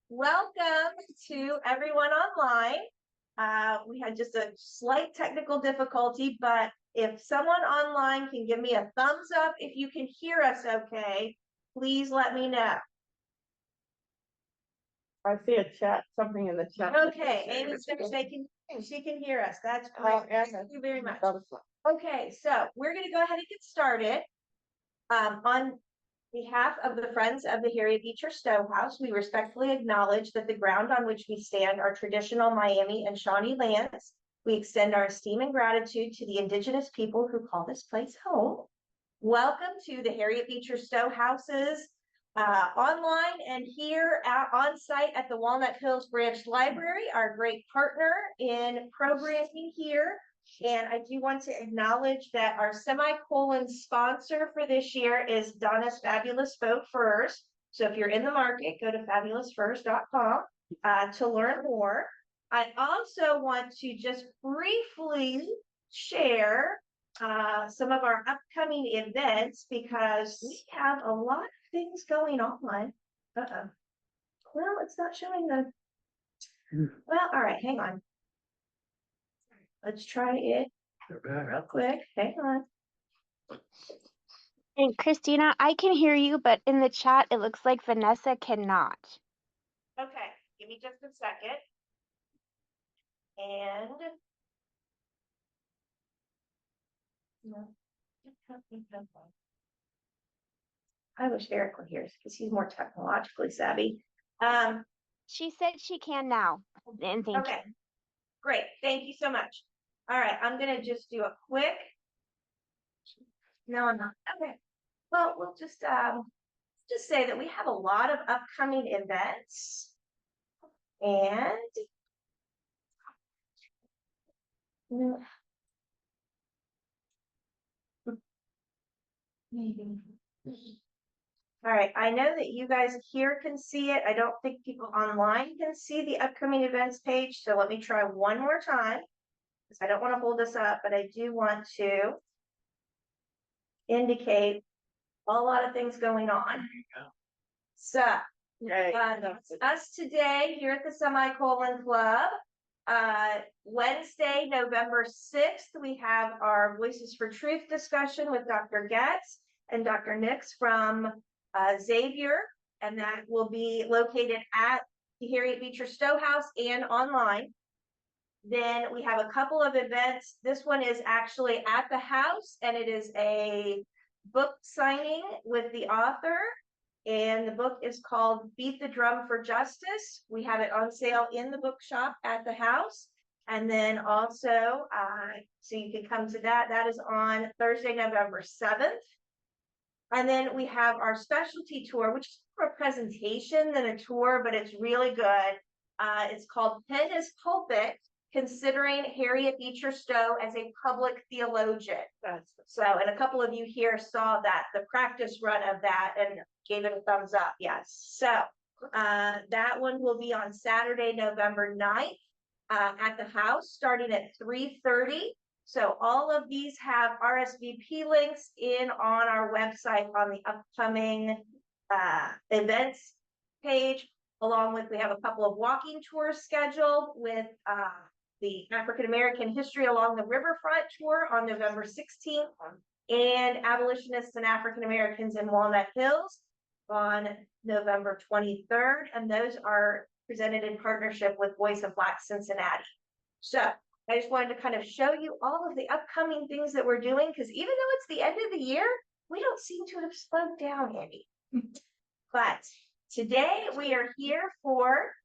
Welcome to everyone online. We had just a slight technical difficulty, but if someone online can give me a thumbs up if you can hear us okay, please let me know. I see a chat, something in the chat. Okay, Amy's she can hear us. That's great. Thank you very much. Okay, so we're going to go ahead and get started. On behalf of the Friends of the Harriet Beecher Stowe House, we respectfully acknowledge that the ground on which we stand are traditional Miami and Shawnee lands. We extend our esteem and gratitude to the indigenous people who call this place home. Welcome to the Harriet Beecher Stowe House's online and here on site at the Walnut Hills Branch Library, our great partner in programming here. And I do want to acknowledge that our semicolon sponsor for this year is Donna's Fabulous Faux Furs. So if you're in the market, go to fabulousfurs.com to learn more. I also want to just briefly share some of our upcoming events because we have a lot of things going on. Well, it's not showing the. Well, all right, hang on. Let's try it real quick. Hang on. And Christina, I can hear you, but in the chat, it looks like Vanessa cannot. Okay, give me just a second. And I wish Eric were here because he's more technologically savvy. She said she can now. And thank you. Great. Thank you so much. All right, I'm gonna just do a quick. No, I'm not. Okay. Well, we'll just say that we have a lot of upcoming events, and maybe. All right, I know that you guys here can see it. I don't think people online can see the upcoming events page, so let me try one more time. Because I don't want to hold this up, but I do want to indicate a lot of things going on. So, us today here at the Semicolon Club, Wednesday, November 6th, we have our Voices for Truth discussion with Dr. Getz and Dr. Nix from Xavier, and that will be located at the Harriet Beecher Stowe House and online. Then we have a couple of events. This one is actually at the house, and it is a book signing with the author. And the book is called Beat the Drum for Justice. We have it on sale in the bookshop at the house. And then also, so you can come to that. That is on Thursday, November 7th. And then we have our specialty tour, which is more a presentation than a tour, but it's really good. It's called Pen as Pulpit, Considering Harriet Beecher Stowe as a Public Theologian. So, and a couple of you here saw that, the practice run of that, and gave it a thumbs up. Yes. So that one will be on Saturday, November 9th at the house, starting at 3:30. So all of these have RSVP links in on our website on the upcoming events page, along with, we have a couple of walking tours scheduled with the African American History Along the Riverfront tour on November 16th, and Abolitionists and African Americans in Walnut Hills on November 23rd. And those are presented in partnership with Voice of Black Cincinnati. So I just wanted to kind of show you all of the upcoming things that we're doing, because even though it's the end of the year, we don't seem to have slowed down any. But today we are here for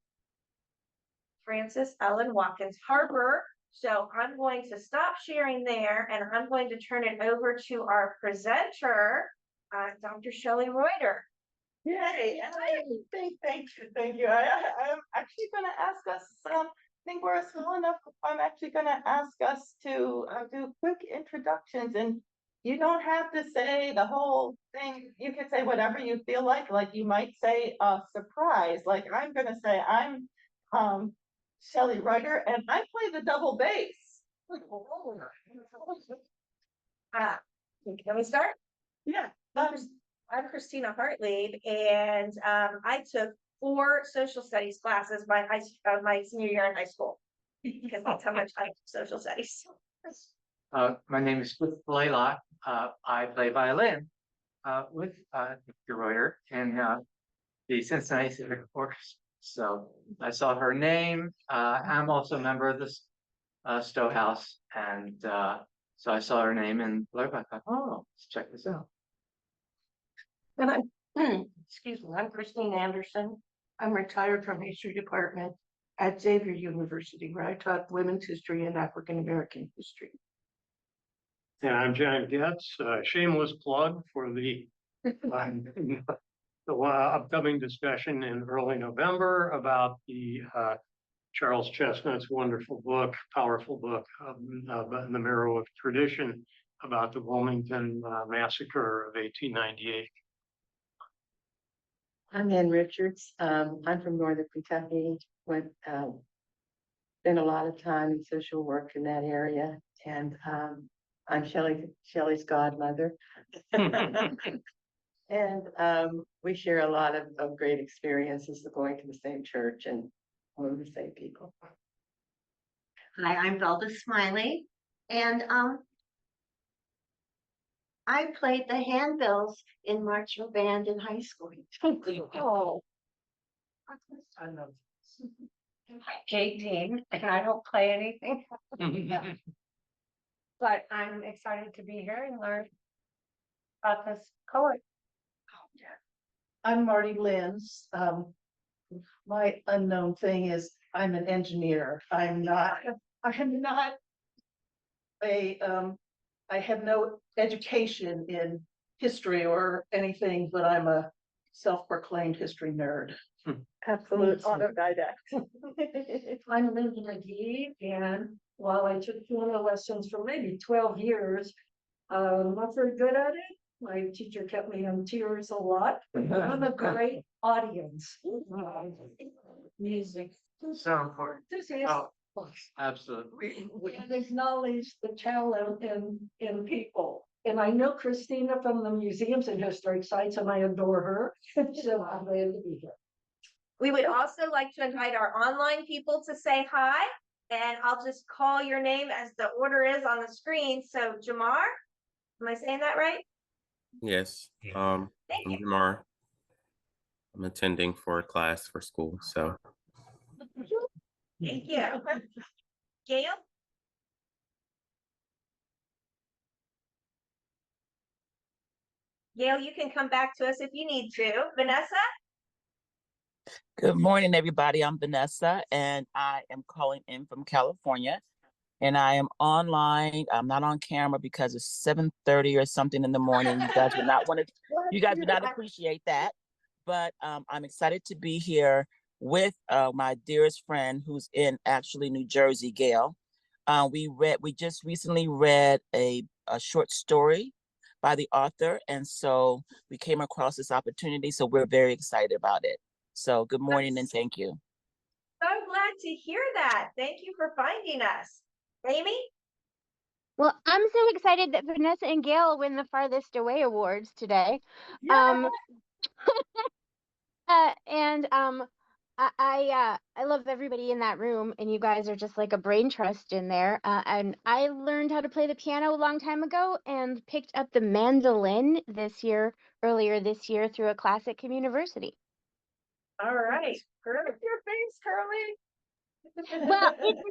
Frances Ellen Watkins Harper. So I'm going to stop sharing there, and I'm going to turn it over to our presenter, Dr. Shelley Reuter. Yay! Thank you. I'm actually going to ask us. I think we're small enough. I'm actually going to ask us to do quick introductions, and you don't have to say the whole thing. You can say whatever you feel like. Like you might say a surprise. Like I'm going to say I'm Shelley Reuter, and I play the double bass. Can we start? Yeah. I'm Christina Hartlieb, and I took 4 social studies classes my senior year in high school. Because that's how much I like social studies. My name is Fritz Blaylock. I play violin with Dr. Reuter in the Cincinnati Civic Orchestra. So I saw her name. I'm also a member of this Stowe House, and so I saw her name and I thought, oh, let's check this out. And I'm, excuse me, I'm Christine Anderson. I'm retired from history department at Xavier University, where I taught women's history and African American history. And I'm John Getz, shameless plug for the upcoming discussion in early November about the Charles Chestnut's wonderful book, powerful book, The Marrow of Tradition, about the Wilmington massacre of 1898. I'm Ann Richards. I'm from Northern Kentucky. Spent a lot of time in social work in that area, and I'm Shelley's godmother. And we share a lot of great experiences of going to the same church and one of the same people. Hi, I'm Velda Smiley, and I played the handbells in marching band in high school. Oh. I love this. I'm 18 and I don't play anything. But I'm excited to be here and learn about this poet. I'm Marty Lenz. My unknown thing is I'm an engineer. I am not I have no education in history or anything, but I'm a self-proclaimed history nerd. Absolute autodidact. I'm Linda McGee, and while I took piano lessons for maybe 12 years, I'm not very good at it. My teacher kept me in tears a lot. I'm a great audience. Music. So important. Enthusiast. Absolutely. We can acknowledge the talent in people. And I know Christina from the museums and historic sites, and I adore her. So I'm glad to be here. We would also like to invite our online people to say hi, and I'll just call your name as the order is on the screen. So Jamar, am I saying that right? Yes. Thank I'm you. Jamar. I'm attending for a class for school, so Thank you. Gail? Gail, you can come back to us if you need to. Vanessa? Good morning, everybody. I'm Vanessa, and I am calling in from California. And I am online. I'm not on camera because it's 7:30 or something in the morning. You guys would not want to. You guys would not appreciate that. But I'm excited to be here with my dearest friend, who's in actually New Jersey, Gail. We just recently read a short story by the author, and so we came across this opportunity. So we're very excited about it. So good morning and thank you. So glad to hear that. Thank you for finding us. Amy? Well, I'm so excited that Vanessa and Gail win the Farthest Away awards today. Yeah. I love everybody in that room, and you guys are just like a brain trust in there. And I learned how to play the piano a long time ago and picked up the mandolin earlier this year through a class at Kim University. All right. Your face, Curly. Well, it's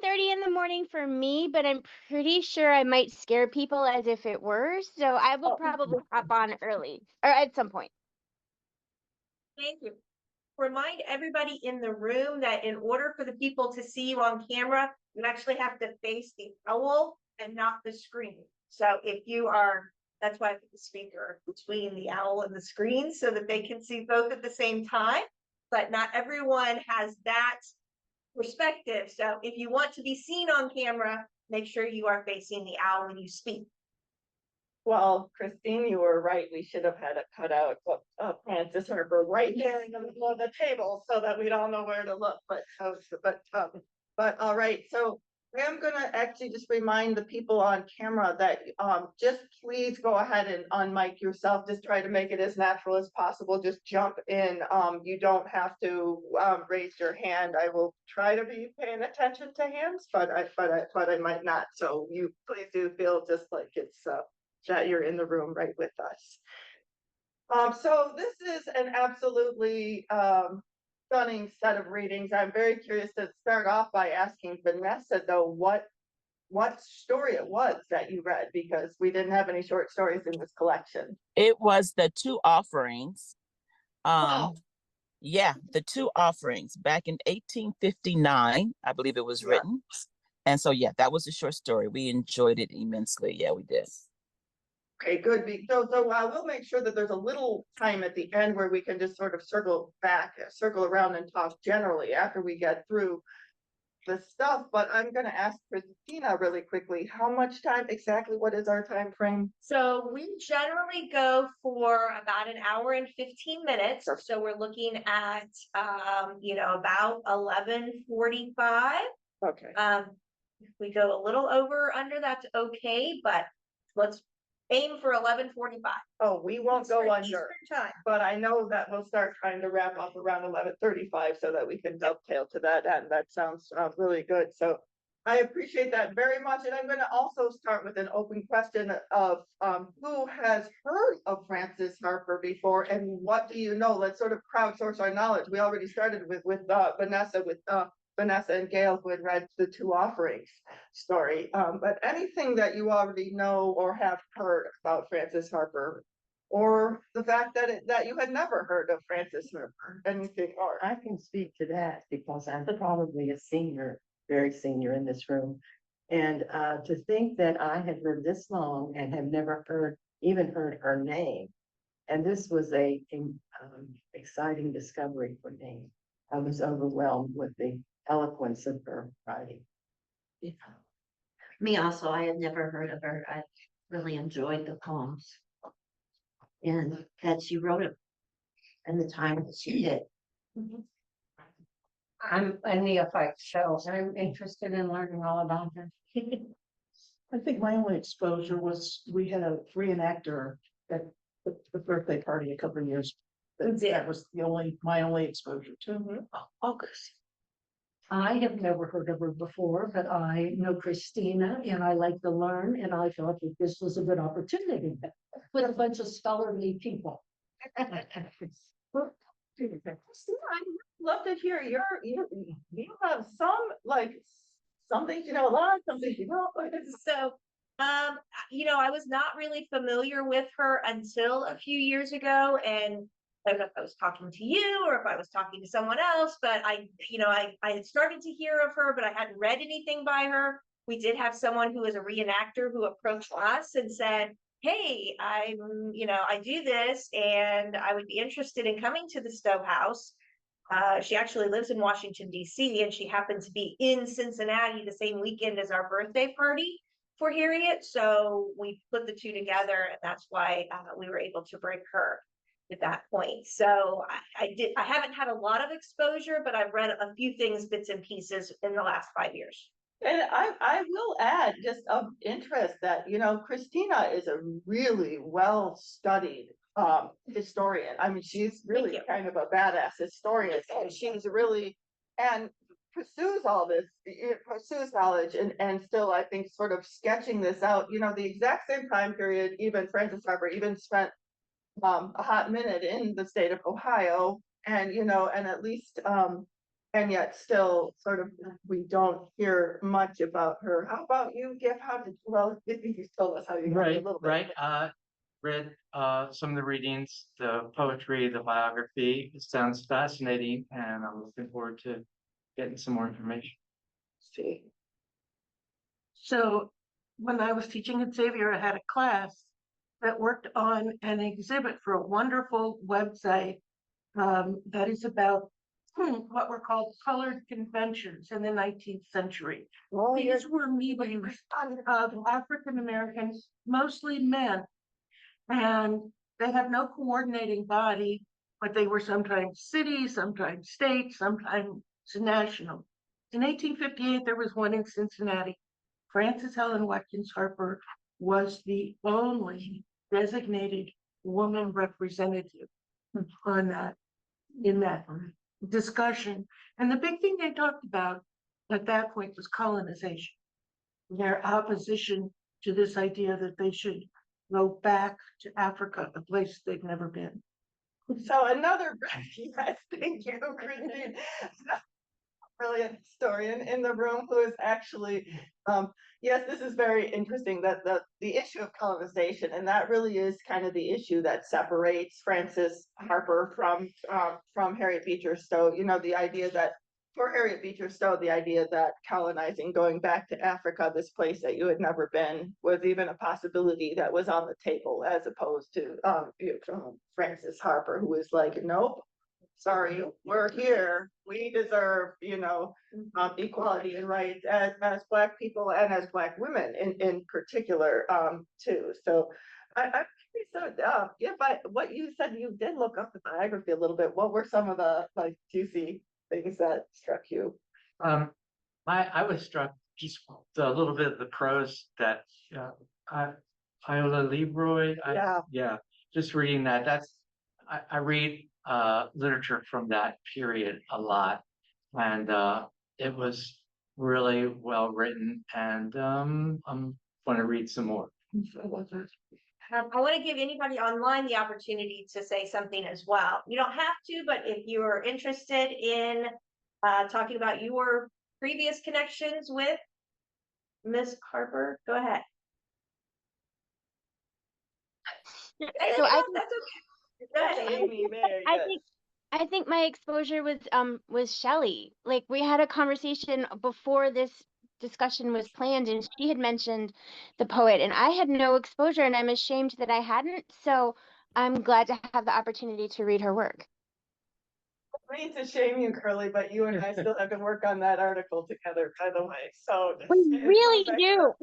not 7:30 in the morning for me, but I'm pretty sure I might scare people as if it were. So I will probably hop on early or at some point. Thank you. Remind everybody in the room that in order for the people to see you on camera, you actually have to face the owl and not the screen. So if you are, that's why I put the speaker between the owl and the screen so that they can see both at the same time. But not everyone has that perspective. So if you want to be seen on camera, make sure you are facing the owl when you speak. Well, Christine, you were right. We should have had a cutout of Frances Harper right there in the middle of the table so that we'd all know where to look. But all right. So I am gonna actually just remind the people on camera that, just please go ahead and unmic yourself. Just try to make it as natural as possible. Just jump in. You don't have to, raise your hand. I will try to be paying attention to hands, but I might not. So you please do feel just like it's, that you're in the room right with us. So this is an absolutely, stunning set of readings. I'm very curious to start off by asking Vanessa, though, what story it was that you read, because we didn't have any short stories in this collection. It was the Two Offerings. Wow. Yeah, the Two Offerings back in 1859, I believe it was Yeah. written. And so, yeah, that was a short story. We enjoyed it immensely. Yeah, we did. Okay, good. So we'll make sure that there's a little time at the end where we can just sort of circle around and talk generally after we get through the stuff. But I'm going to ask Christina really quickly, how much time exactly? What is our time frame? So we generally go for about an hour and 15 minutes. So we're looking at, about 11:45. Okay. If we go a little over under, that's okay, but let's aim for 11:45. Oh, we won't go under, Eastern time. but I know that we'll start trying to wrap up around 11:35 so that we can dovetail to that end. That sounds really good. So I appreciate that very much. And I'm going to also start with an open question of who has heard of Frances Harper before and what do you know? Let's sort of crowdsource our knowledge. We already started with Vanessa and Gail, who had read the Two Offerings story. But anything that you already know or have heard about Frances Harper, or the fact that you had never heard of Frances Harper, anything, or I can speak to that because I'm probably a senior, very senior in this room. And to think that I had lived this long and have never even heard her name. And this was a exciting discovery for me. I was overwhelmed with the eloquence of her writing. Yeah. Me also, I had never heard of her. I really enjoyed the poems. And that she wrote it and the time that she did. I'm a neophyte, so I'm interested in learning all about her. I think my only exposure was, we had a reenactor at the birthday party a couple of years. That was my only exposure to. August. I have never heard of her before, but I know Christina and I like to learn, and I thought that this was a good opportunity with a bunch of scholarly people. Christina, I'd love to hear you have some things you know a lot, some things you don't. So, I was not really familiar with her until a few years ago, and I don't know if I was talking to you or if I was talking to someone else, but I had started to hear of her, but I hadn't read anything by her. We did have someone who was a reenactor who approached us and said, hey, I do this and I would be interested in coming to the Stowe House. She actually lives in Washington, D.C., and she happened to be in Cincinnati the same weekend as our birthday party for Harriet. So we put the two together, and that's why we were able to bring her at that point. So I haven't had a lot of exposure, but I've read a few things, bits and pieces in the last 5 years. And I will add, just of interest, that Christina is a really well studied historian. I mean, she's really kind of a badass historian. And she's really and pursues all this, pursues knowledge, and still, I think, sort of sketching this out. The exact same time period, even Frances Harper even spent a hot minute in the state of Ohio, and at least and yet still sort of we don't hear much about her. How about you, Gif? I think you told us how you got a little bit. Right. Read some of the readings, the poetry, the biography. It sounds fascinating, and I'm looking forward to getting some more information. See. So when I was teaching at Xavier, I had a class that worked on an exhibit for a wonderful website that is about what were called colored conventions in the 19th century. These were meetings of African Americans, mostly men, and they had no coordinating body, but they were sometimes city, sometimes state, sometimes national. In 1858, there was one in Cincinnati. Frances Ellen Watkins Harper was the only designated woman representative on that, in that discussion. And the big thing they talked about at that point was colonization. Their opposition to this idea that they should go back to Africa, a place they've never been. So another, yes, thank you, Christine. Brilliant historian in the room who is actually, yes, this is very interesting that the issue of colonization, and that really is kind of the issue that separates Frances Harper from Harriet Beecher Stowe. You know, the idea that for Harriet Beecher Stowe, the idea that colonizing, going back to Africa, this place that you had never been, was even a possibility that was on the table, as opposed to Frances Harper, who was like, nope. Sorry, we're here. We deserve, equality and rights as Black people and as Black women in particular, too. So I'm curious, yeah, but what you said, you did look up the biography a little bit. What were some of the juicy things that struck you? I was struck just a little bit of the prose that Iola Leroy. Yeah, just reading that. I read literature from that period a lot, and it was really well written, and I'm going to read some more. I want to give anybody online the opportunity to say something as well. You don't have to, but if you are interested in talking about your previous connections with Miss Harper, go ahead. So That's okay. Go ahead. I think my exposure was Shelley. Like, we had a conversation before this discussion was planned, and she had mentioned the poet, and I had no exposure, and I'm ashamed that I hadn't. So I'm glad to have the opportunity to read her work. I hate to shame you, Curly, but you and I still have to work on that article together, by the way. So We really do.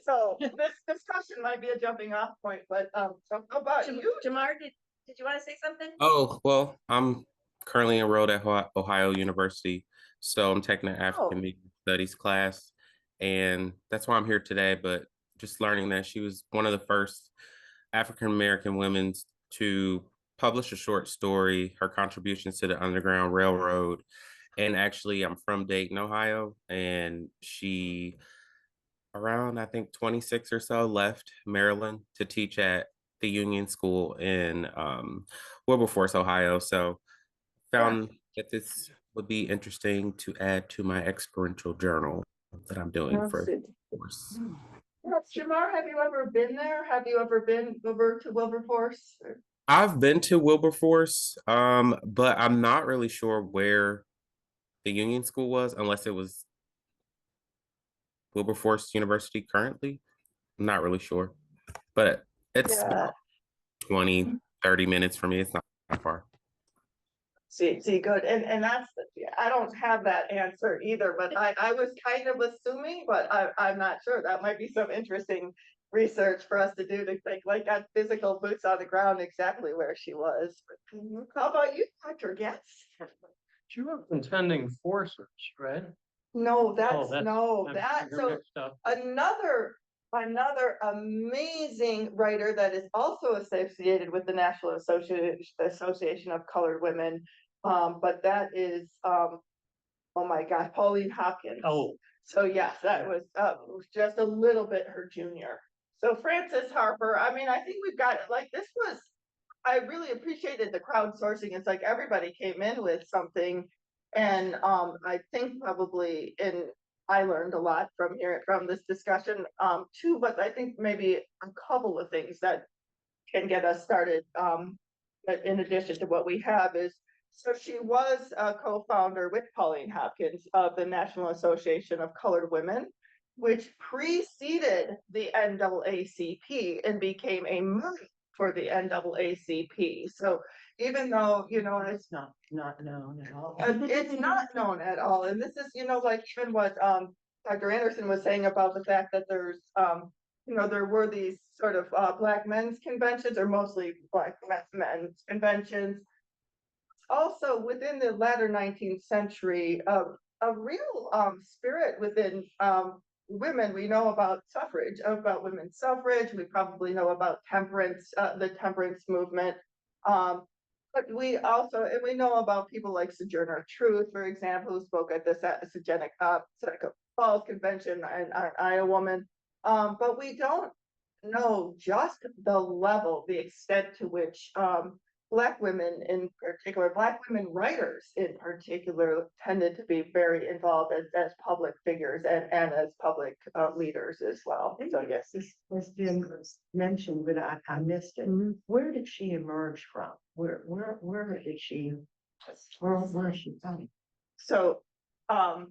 So this discussion might be a jumping off point, but so how about you? Jamar, did you want to say something? Oh, well, I'm currently enrolled at Ohio University, so I'm taking an African American Studies class, and that's why I'm here today. But just learning that she was one of the first African American women to publish a short story, her contributions to the Underground Railroad. And actually, I'm from Dayton, Ohio, and she, around, I think, 26 or so, left Maryland to teach at the Union School in Wilberforce, Ohio. So found that this would be interesting to add to my experiential journal that I'm doing for the course. Jamar, have you ever been there? Have you ever been over to Wilberforce? I've been to Wilberforce, but I'm not really sure where the Union School was, unless it was Wilberforce University currently. I'm not really sure, but it's 20, 30 minutes for me. It's not that far. See, good. And that's, I don't have that answer either, but I was kind of assuming, but I'm not sure. That might be some interesting research for us to do to think, like, got physical boots on the ground exactly where she was. How about you, Dr. Getz? She was contending forces, right? No, that's you're mixed up. Another amazing writer that is also associated with the National Association of Colored Women. But that is oh my God, Pauline Hopkins. Oh. So yes, that was just a little bit her junior. So Frances Harper, I mean, I think we've got, like, this was, I really appreciated the crowdsourcing. It's like everybody came in with something. And I think probably I learned a lot from this discussion too, but I think maybe a couple of things that can get us started in addition to what we have is, so she was a co-founder with Pauline Hopkins of the National Association of Colored Women, which preceded the NAACP and became a model for the NAACP. So even though, it's not known at all. It's not known at all. And this is, like even what Dr. Anderson was saying about the fact that there's, there were these sort of Black men's conventions, or mostly Black men's conventions. Also, within the latter 19th century, a real spirit within women. We know about suffrage, about women's suffrage. We probably know about temperance, the temperance movement. But we also, and we know about people like Sojourner Truth, for example, who spoke at the Seneca Falls Convention, and Iowa woman. But we don't know just the level, the extent to which Black women in particular, Black women writers in particular, tended to be very involved as public figures and as public leaders as well. So yes. This has been mentioned, but I missed it. Where did she emerge from? Where did she, where is she from? So, well,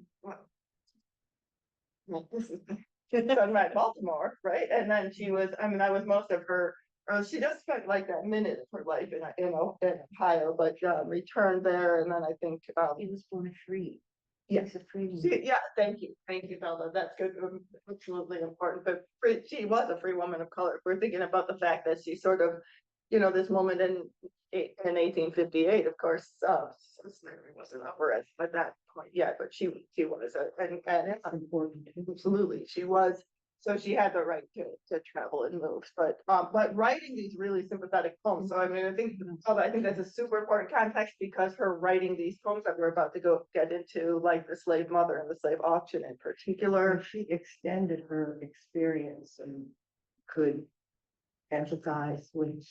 this is done right, Baltimore, right? And then she was, I mean, that was most of her, or she just spent like that minute of her life in Ohio, but returned there, and then I think He was born free. Yes. He's a free. yeah, thank you, Bella. That's good, absolutely important. But she was a free woman of color. We're thinking about the fact that she sort of, this moment in 1858, of course, slavery wasn't over at that point yet, but she was, and That's important. absolutely, she was. So she had the right to travel and move, but writing these really sympathetic poems. So I mean, I think that's a super important context, because her writing these poems that we're about to get into, like the slave mother and the slave auction in particular. She extended her experience and could empathize with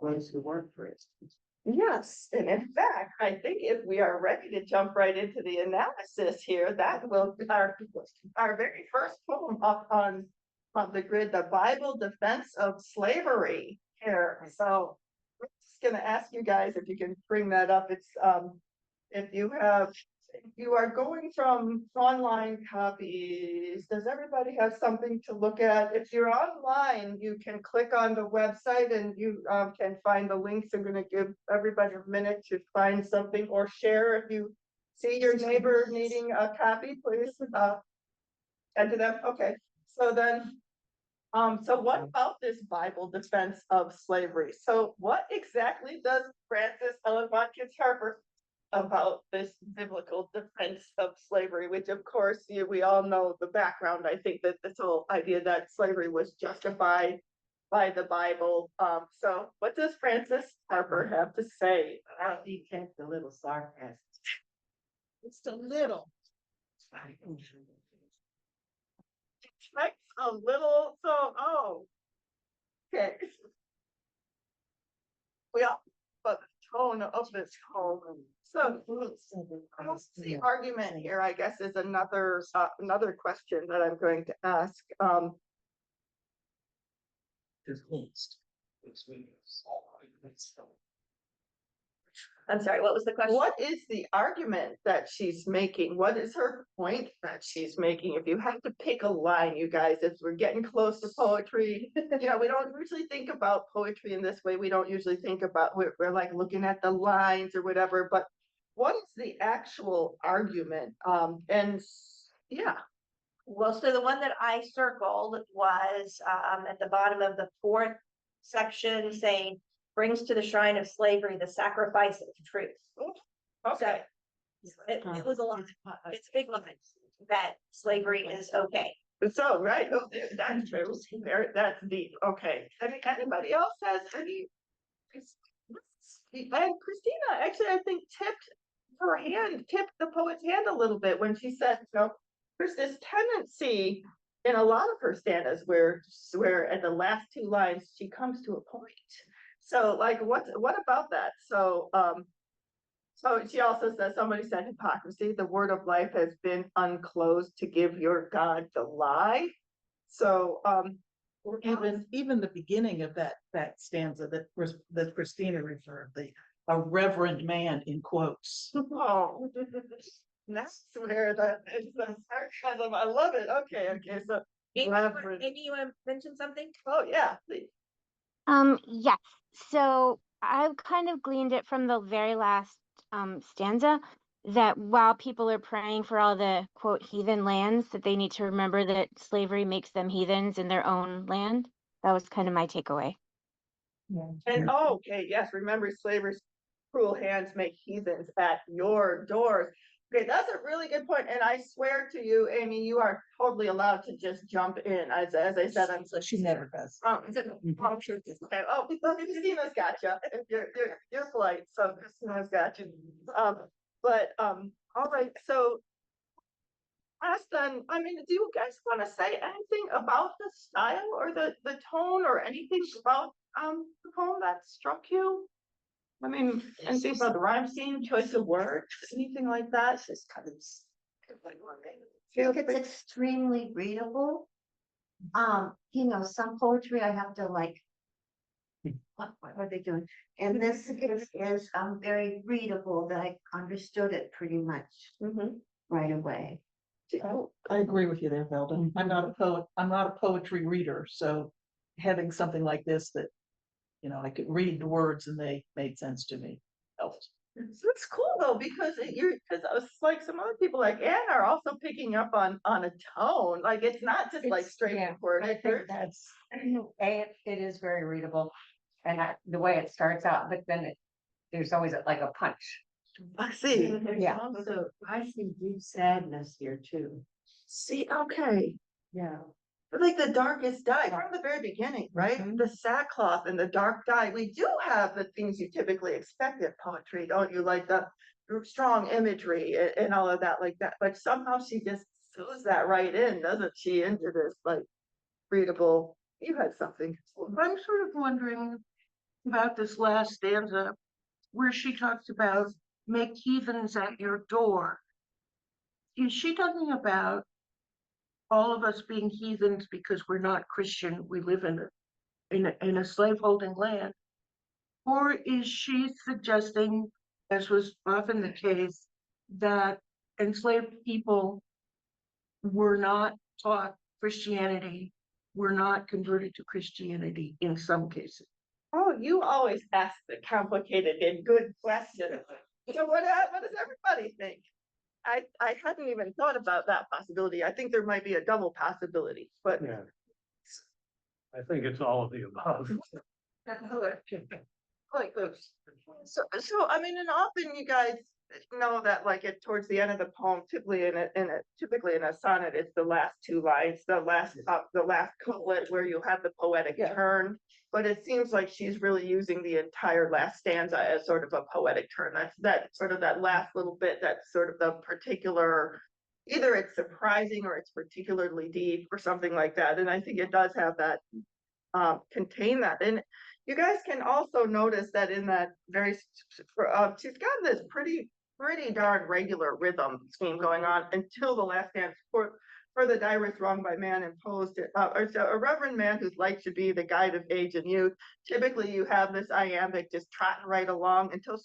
those who weren't, for instance. Yes, and in fact, I think if we are ready to jump right into the analysis here, that will be our very first poem up on the grid, The Bible Defense of Slavery here. So I'm just gonna ask you guys if you can bring that up. It's if you are going from online copies, does everybody have something to look at? If you're online, you can click on the website and you can find the links. I'm going to give everybody a minute to find something or share. If you see your neighbor needing a copy, please send to them. Okay, so then, so what about this Bible Defense of Slavery? So what exactly does Frances Ellen Watkins Harper about this biblical defense of slavery, which of course we all know the background. I think that this whole idea that slavery was justified by the Bible. So what does Frances Harper have to say? I'll detect a little sarcasm. Just a little. Like a little, okay. But the tone of this poem. So the argument here, I guess, is another question that I'm going to ask. I'm sorry, what was the question? What is the argument that she's making? What is her point that she's making? If you have to pick a line, you guys, as we're getting close to poetry, we don't usually think about poetry in this way. We don't usually think about, we're like looking at the lines or whatever, but what is the actual argument? And yeah. Well, so the one that I circled was at the bottom of the fourth section, saying, brings to the shrine of slavery the sacrifice of truth. Okay. So it was a lot. It's a big line that slavery is okay. So, right, that's true. That's deep. Okay. Anybody else has any? And Christina, actually, I think tipped the poet's hand a little bit when she said, there's this tendency in a lot of her stanzas where at the last two lines she comes to a point. So, like, what about that? So, so she also says, somebody said hypocrisy. The word of life has been unclosed to give your God the lie. So, Or even the beginning of that stanza that Christina referred, a reverend man in quotes. Oh, that's where that is the sarcasm. I love it. Okay. So, Amy, you want to mention something? oh yeah, please. Yes. So I've kind of gleaned it from the very last stanza that while people are praying for all the quote heathen lands, that they need to remember that slavery makes them heathens in their own land. That was kind of my takeaway. And okay, yes, remember slavery's cruel hands make heathens at your doors. Okay, that's a really good point, and I swear to you, Amy, you are totally allowed to just jump in, as I said, I'm. She never does. Okay, oh, Christina's got you, you're polite, so Christina's got you. All right, so. Last then, I mean, do you guys want to say anything about the style or the tone or anything about, the poem that struck you? I mean, anything about the rhyme scheme, choice of words, anything like that? Just kind of. I think it's extremely readable. You know, some poetry I have to like. What are they doing? And this is very readable, that I understood it pretty much right away. I agree with you there, Velda. I'm not a poet. I'm not a poetry reader, so having something like this that, you know, I could read the words and they made sense to me helped. So it's cool though, because because I was like some other people like Anne are also picking up on a tone. Like it's not just like straightforward. I think that's, it is very readable. And the way it starts out, but then there's always like a punch. I see. Yeah. Also, I see deep sadness here too. See, okay. Yeah. But like the darkest dye from the very beginning, right? The sackcloth and the dark dye. We do have the things you typically expect in poetry, don't you? Like the strong imagery and all of that like that. But somehow she just sews that right in, doesn't she, into this like readable. You had something. I'm sort of wondering about this last stanza where she talks about make heathens at your door. Is she talking about all of us being heathens because we're not Christian, we live in a slaveholding land? Or is she suggesting, as was often the case, that enslaved people were not taught Christianity, were not converted to Christianity in some cases? Oh, you always ask the complicated and good questions. So what does everybody think? I hadn't even thought about that possibility. I think there might be a double possibility, but Yeah. I think it's all of the above. like those. So I mean, and often you guys know that like towards the end of the poem, typically in a sonnet, it's the last two lines, the last couplet where you have the poetic turn. But it seems like she's really using the entire last stanza as sort of a poetic turn. That's sort of that last little bit, that's sort of the particular, either it's surprising or it's particularly deep or something like that. And I think it does have that, contain that. And you guys can also notice that in that she's got this pretty darn regular rhythm scheme going on until the last stanza. For the direst wrong by man imposed, a reverend man whose light should be the guide of age and youth. Typically, you have this iambic just trotting right along until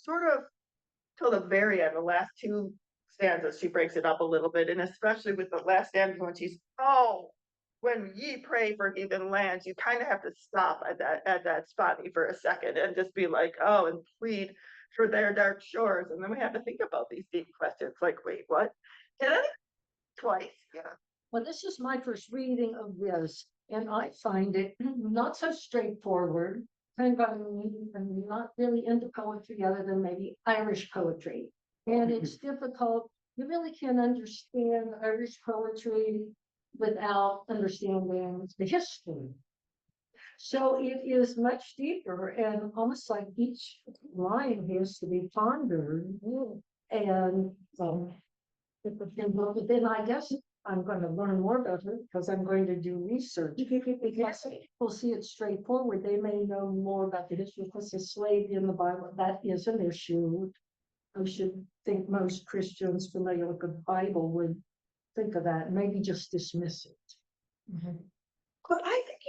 till the very end, the last two stanzas, she breaks it up a little bit, and especially with the last stanza when she's, when ye pray for heathen lands, you kind of have to stop at that spot for a second and just be like, oh, and plead for their dark shores, and then we have to think about these deep questions like, wait, what? Did I? Twice, yeah. Well, this is my first reading of this, and I find it not so straightforward. I'm not really into poetry other than maybe Irish poetry. And it's difficult. You really can't understand Irish poetry without understanding the history. So it is much deeper and almost like each line has to be pondered. And but then I guess I'm going to learn more about it because I'm going to do research. Because people see it straightforward. They may know more about the history because the slave in the Bible, that is an issue. I should think most Christians familiar with the Bible would think of that and maybe just dismiss it. But I think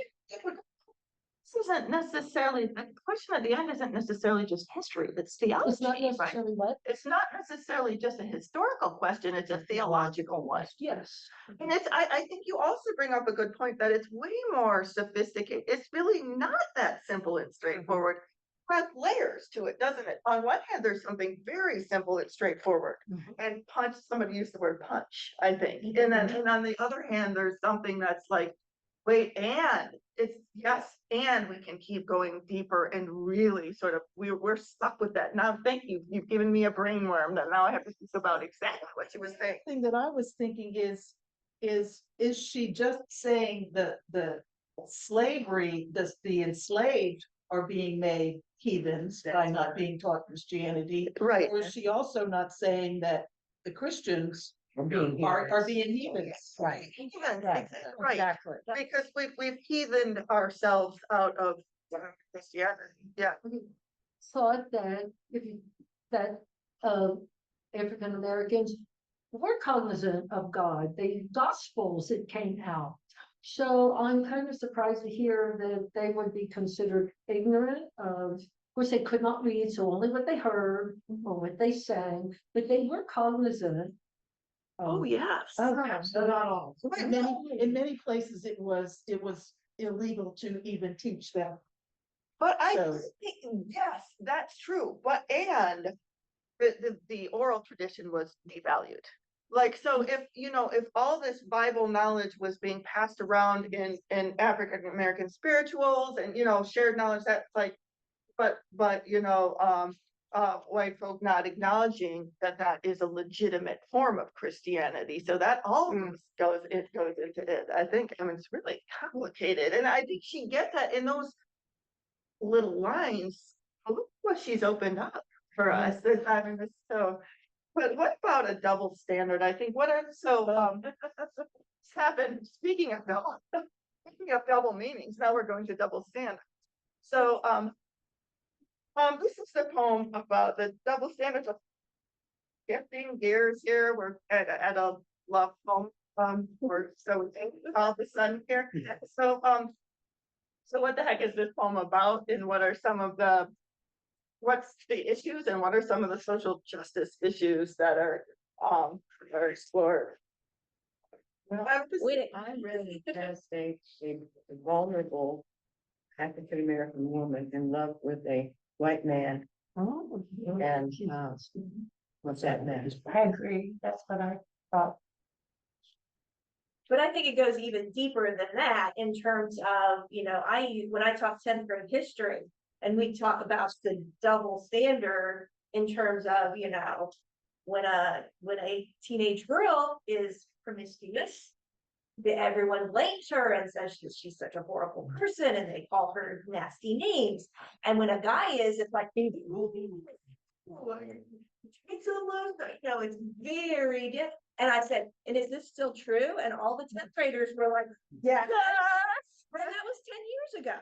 this isn't necessarily, the question at the end isn't necessarily just history, it's theology. It's not necessarily what? It's not necessarily just a historical question, it's a theological one. Yes. And I think you also bring up a good point that it's way more sophisticated. It's really not that simple and straightforward. It has layers to it, doesn't it? On one hand, there's something very simple and straightforward. And somebody used the word punch, I think. And then on the other hand, there's something that's like wait, and it's, yes, and we can keep going deeper and really sort of, we're stuck with that. Now, thank you. You've given me a brain worm that now I have to think about exactly what you were saying. Thing that I was thinking is she just saying the slavery, the enslaved are being made heathens by not being taught Christianity? Right. Or is she also not saying that the Christians Are being are being heathens? Right. Even, Right. right, Exactly. because we've heathened ourselves out of Christianity, yeah. Thought that if you, that, African Americans were cognizant of God, the Gospels that came out. So I'm kind of surprised to hear that they would be considered ignorant of course, they could not read, so only what they heard or what they sang, but they were cognizant. Oh, yes. In many places, it was illegal to even teach them. But I So- think, yes, that's true, but, and the oral tradition was devalued. Like, so if all this Bible knowledge was being passed around in African American spirituals and, shared knowledge, that's like, but, white folk not acknowledging that is a legitimate form of Christianity. So that all of this goes into it. I think, it's really complicated. And I think she gets that in those little lines. Look what she's opened up for us. So, but what about a double standard? I think what are speaking of double meanings, now we're going to double standards. So this is the poem about the double standards of shifting gears here. We're at a love poem. We're so all of a sudden here. So what the heck is this poem about? And what are what's the issues and what are some of the social justice issues that are explored? I really just a vulnerable African American woman in love with a white man. Oh, And what's that meant? I agree. That's what I thought. But I think it goes even deeper than that in terms of, when I talk 10th grade history and we talk about the double standard in terms of, when a teenage girl is promiscuous, everyone blames her and says she's such a horrible person and they call her nasty names. And when a guy it's like, it's it's very different. And I said, and is this still true? And all the 10th graders were like, yeah. And that was 10 years ago,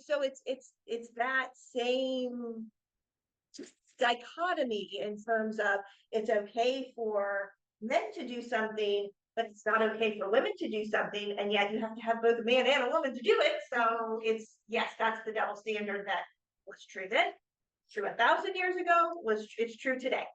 so it's that same dichotomy in terms of it's okay for men to do something, but it's not okay for women to do something, and yet you have to have both a man and a woman to do it. So that's the double standard that was true then, true 1,000 years ago, it's true today.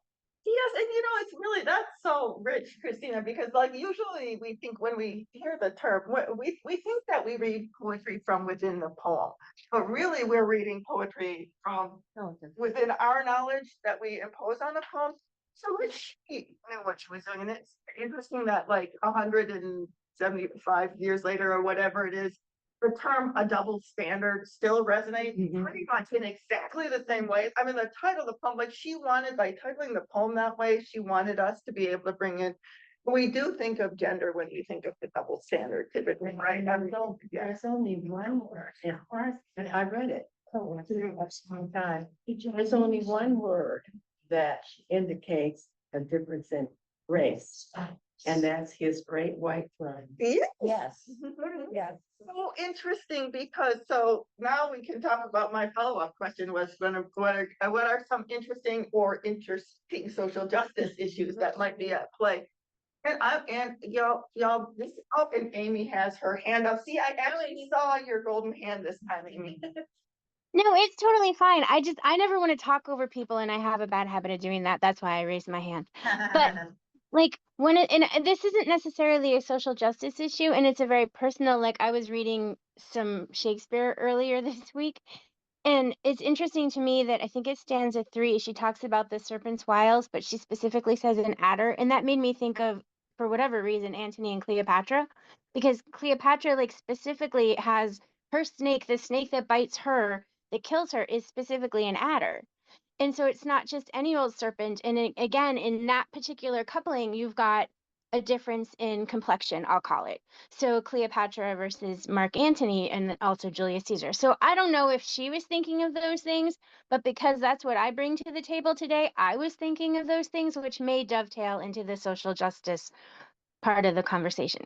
Yes, and it's really, that's so rich, Christina, because like usually we think when we hear the term, we think that we read poetry from within the poem, but really we're reading poetry from within our knowledge that we impose on the poem. So she knew what she was doing, and it's interesting that like 175 years later or whatever it is, the term a double standard still resonates pretty much in exactly the same way. The title of the poem, like she wanted, by titling the poem that way, she wanted us to be able to bring in, we do think of gender when we think of the double standard typically, right? There's only one word, and I read it. Sometime. There's only one word that indicates a difference in race, and that's his great white throne. Yes. Yes. Yes. So interesting, because so now we can talk about my follow-up question was what are some interesting social justice issues that might be at play? And y'all this and Amy has her hand up. See, I actually saw your golden hand this time, Amy. No, it's totally fine. I never want to talk over people and I have a bad habit of doing that. That's why I raised my hand. But like and this isn't necessarily a social justice issue, and it's a very personal, like I was reading some Shakespeare earlier this week, and it's interesting to me that I think it's stanza 3. She talks about the serpent's wiles, but she specifically says an adder, and that made me think of for whatever reason, Antony and Cleopatra, because Cleopatra like specifically has her snake, the snake that bites her, that kills her, is specifically an adder. And so it's not just any old serpent. And again, in that particular coupling, you've got a difference in complexion, I'll call it. So Cleopatra versus Mark Antony and also Julius Caesar. So I don't know if she was thinking of those things, but because that's what I bring to the table today, I was thinking of those things, which may dovetail into the social justice part of the conversation.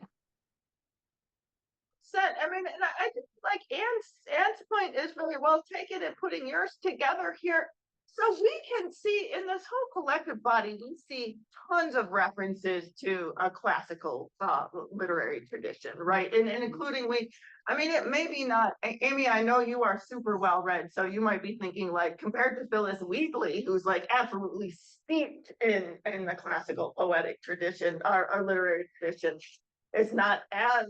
Said, I mean, and I think like Anne's point is really well taken in putting yours together here. So we can see in this whole collective body, we see tons of references to a classical literary tradition, right? And including I mean, it may be not, Amy, I know you are super well read, so you might be thinking like, compared to Phyllis Wheatley, who's like absolutely steeped in the classical poetic tradition, our literary tradition. It's not as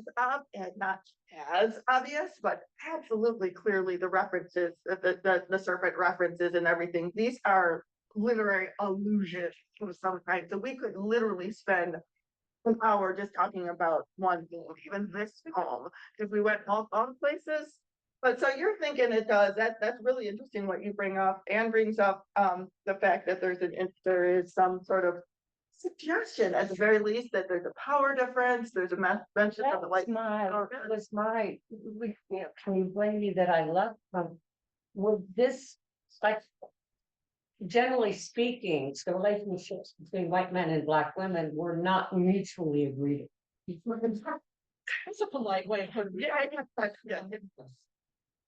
obvious, but absolutely clearly the references, the serpent references and everything. These are literary allusions of some kind. So we could literally spend an hour just talking about one theme, even this poem, if we went all places. But so you're thinking it does. That's really interesting what you bring up. Anne brings up the fact that there is some sort of suggestion at the very least that there's a power difference. There's a mention of the like can you blame me that I love them? Would this, like, generally speaking, the relationships between white men and black women were not mutually agreed. That's a polite way of putting it. yeah.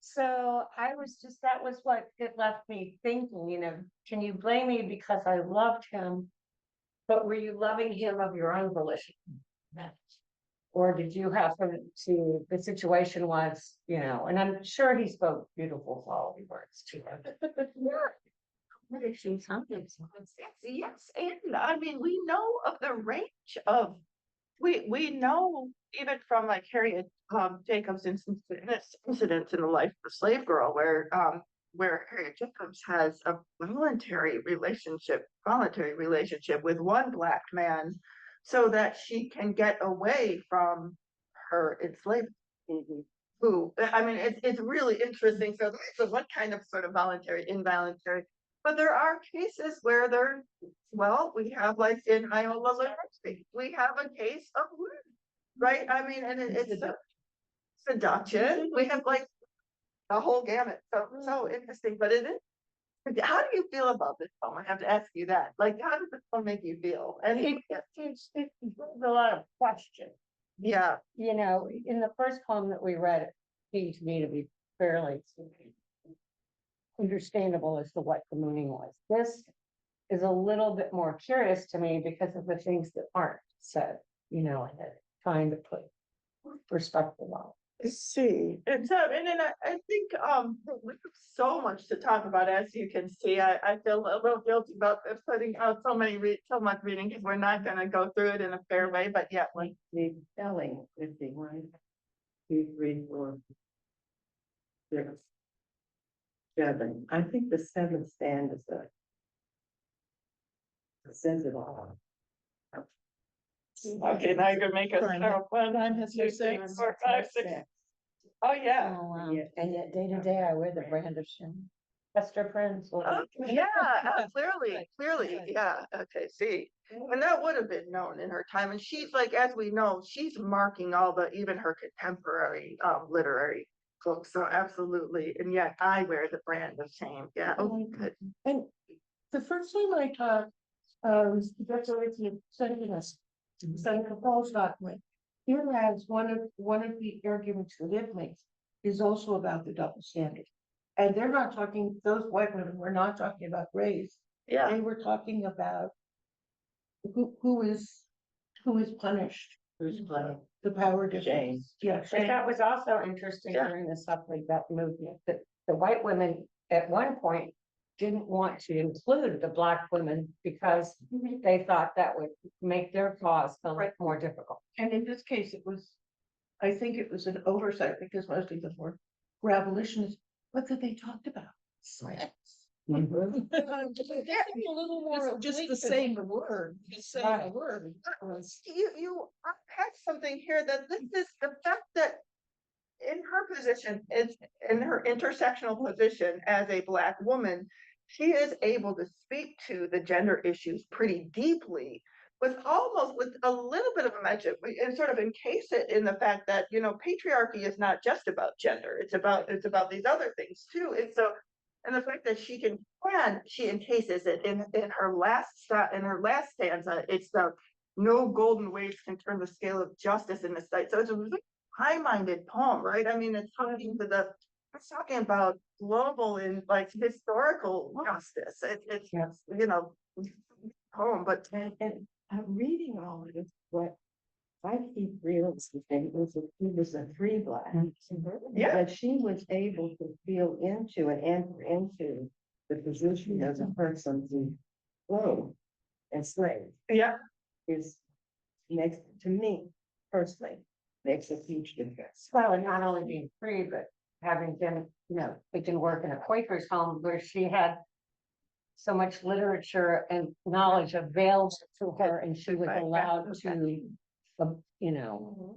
So I was just, that was what it left me thinking, you know, can you blame me because I loved him? But were you loving him of your own volition? Or did you have to, the situation was, you know, and I'm sure he spoke beautiful quality words to her. Yes, and I mean, we know of the range of, we know even from like Harriet Jacobs' incident in the life of a slave girl, where Harriet Jacobs has a voluntary relationship with one black man so that she can get away from her enslavement. Who, I mean, it's really interesting. So what kind of sort of voluntary, involuntary, but there are cases where we have like in Iowa University, we have a case of right? I mean, and it's seduction. We have like a whole gamut. So interesting, but it is. How do you feel about this poem? I have to ask you that. Like, how does this poem make you feel? And It's a lot of questions. yeah, You know, in the first poem that we read, it seemed to me to be fairly understandable as to what the meaning was. This is a little bit more curious to me because of the things that aren't said, you know, and trying to put perspective on. see, and so, and then I think we have so much to talk about, as you can see. I feel a little guilty about putting out so much reading because we're not going to go through it in a fair way, but yeah, like The spelling is the 1, 2, 3, 4, 6, 7. I think the 7th stand is says it all. okay, now you're gonna make us Time has your 6. 4, 5, 6. Oh yeah. Oh, wow. Yeah. And yet day to day, I wear the brand of shame. Esther Prince. Yeah, clearly, yeah. Okay, see, and that would have been known in her time, and she's like, as we know, she's marking all even her contemporary literary books. So absolutely, and yet I wear the brand of shame. Yeah. Oh, good. And the first time I taught, Professor Ricky sending us, Senator Paul's document, here as one of the arguments that it makes is also about the double standard. And they're not talking, those white women were not talking about race. Yeah. They were talking about who is punished, Who's playing? the power difference. Yeah. But that was also interesting during the suffrage movement, that the white women at one point didn't want to include the black women because they thought that would make their cause a lot more difficult. And in this case, I think it was an oversight because most of them were abolitionists. What that they talked about? Sex. A little more. Just the same word, just saying a word. You had something here that this is the fact that in her position, is in her intersectional position as a Black woman, she is able to speak to the gender issues pretty deeply with almost with a little bit of a magic and sort of encase it in the fact that, you know, patriarchy is not just about gender. It's about these other things too. And so, and the fact that she encases it in her last stanza, it's the no golden waves can turn the scale of justice in the sight. So it's a really high-minded poem, right? I mean, it's talking about global and like historical justice. It's you know, poem, but And I'm reading all of this, what I keep realizing is that she was a free Black. Yeah. That she was able to feel into and enter into the position as a person who whoa, enslaved. yeah, Is makes, to me personally, makes a huge difference. Well, and not only being free, but having been, we can work in a Quaker's home where she had so much literature and knowledge available to her, and she was allowed to,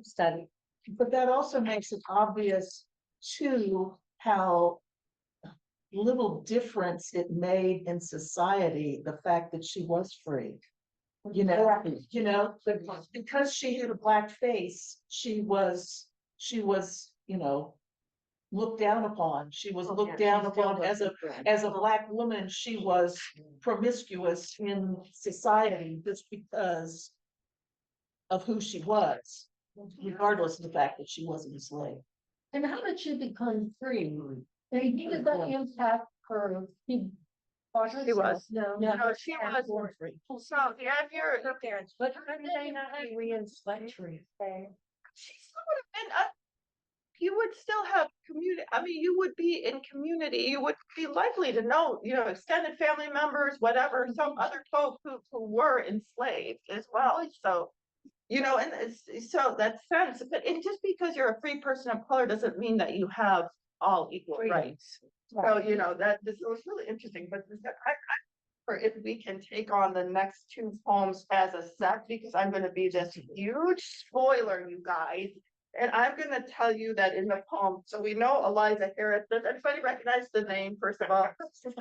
study. But that also makes it obvious too, how little difference it made in society, the fact that she was free. Because she had a Black face, she was, looked down upon. She was looked down upon as a Black woman. She was promiscuous in society just because of who she was, regardless of the fact that she wasn't a slave. And how did she become free? And did that impact her? She was. No, she was free. So you have your parents, but how did they not re-enslave her? she still would have been you would still have community. I mean, you would be in community. You would be likely to know, extended family members, whatever, some other folk who were enslaved as well. So, and so that sense, but just because you're a free person of color doesn't mean that you have all equal rights. So, that this was really interesting, but or if we can take on the next two poems as a set, because I'm going to be this huge spoiler, you guys. And I'm going to tell you that in the poem, so we know Eliza Harris. Does anybody recognize the name, first of all? So,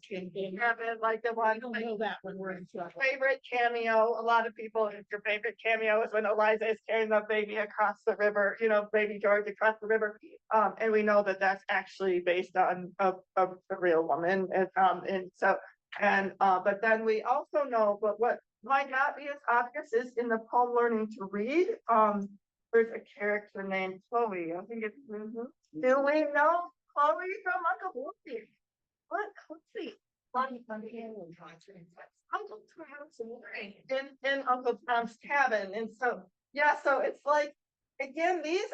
Kevin, like the one, I know that when we're in trouble. favorite cameo. A lot of people, if your favorite cameo is when Eliza is carrying the baby across the river, baby George across the river. And we know that that's actually based on a real woman. But then we also know, but what might not be as obvious is in the poem Learning to Read, there's a character named Chloe. I think it's, do we know Chloe from Uncle Bluey? What? Let's see. Uncle Tom's in Uncle Tom's Cabin. And so, so it's like, again, these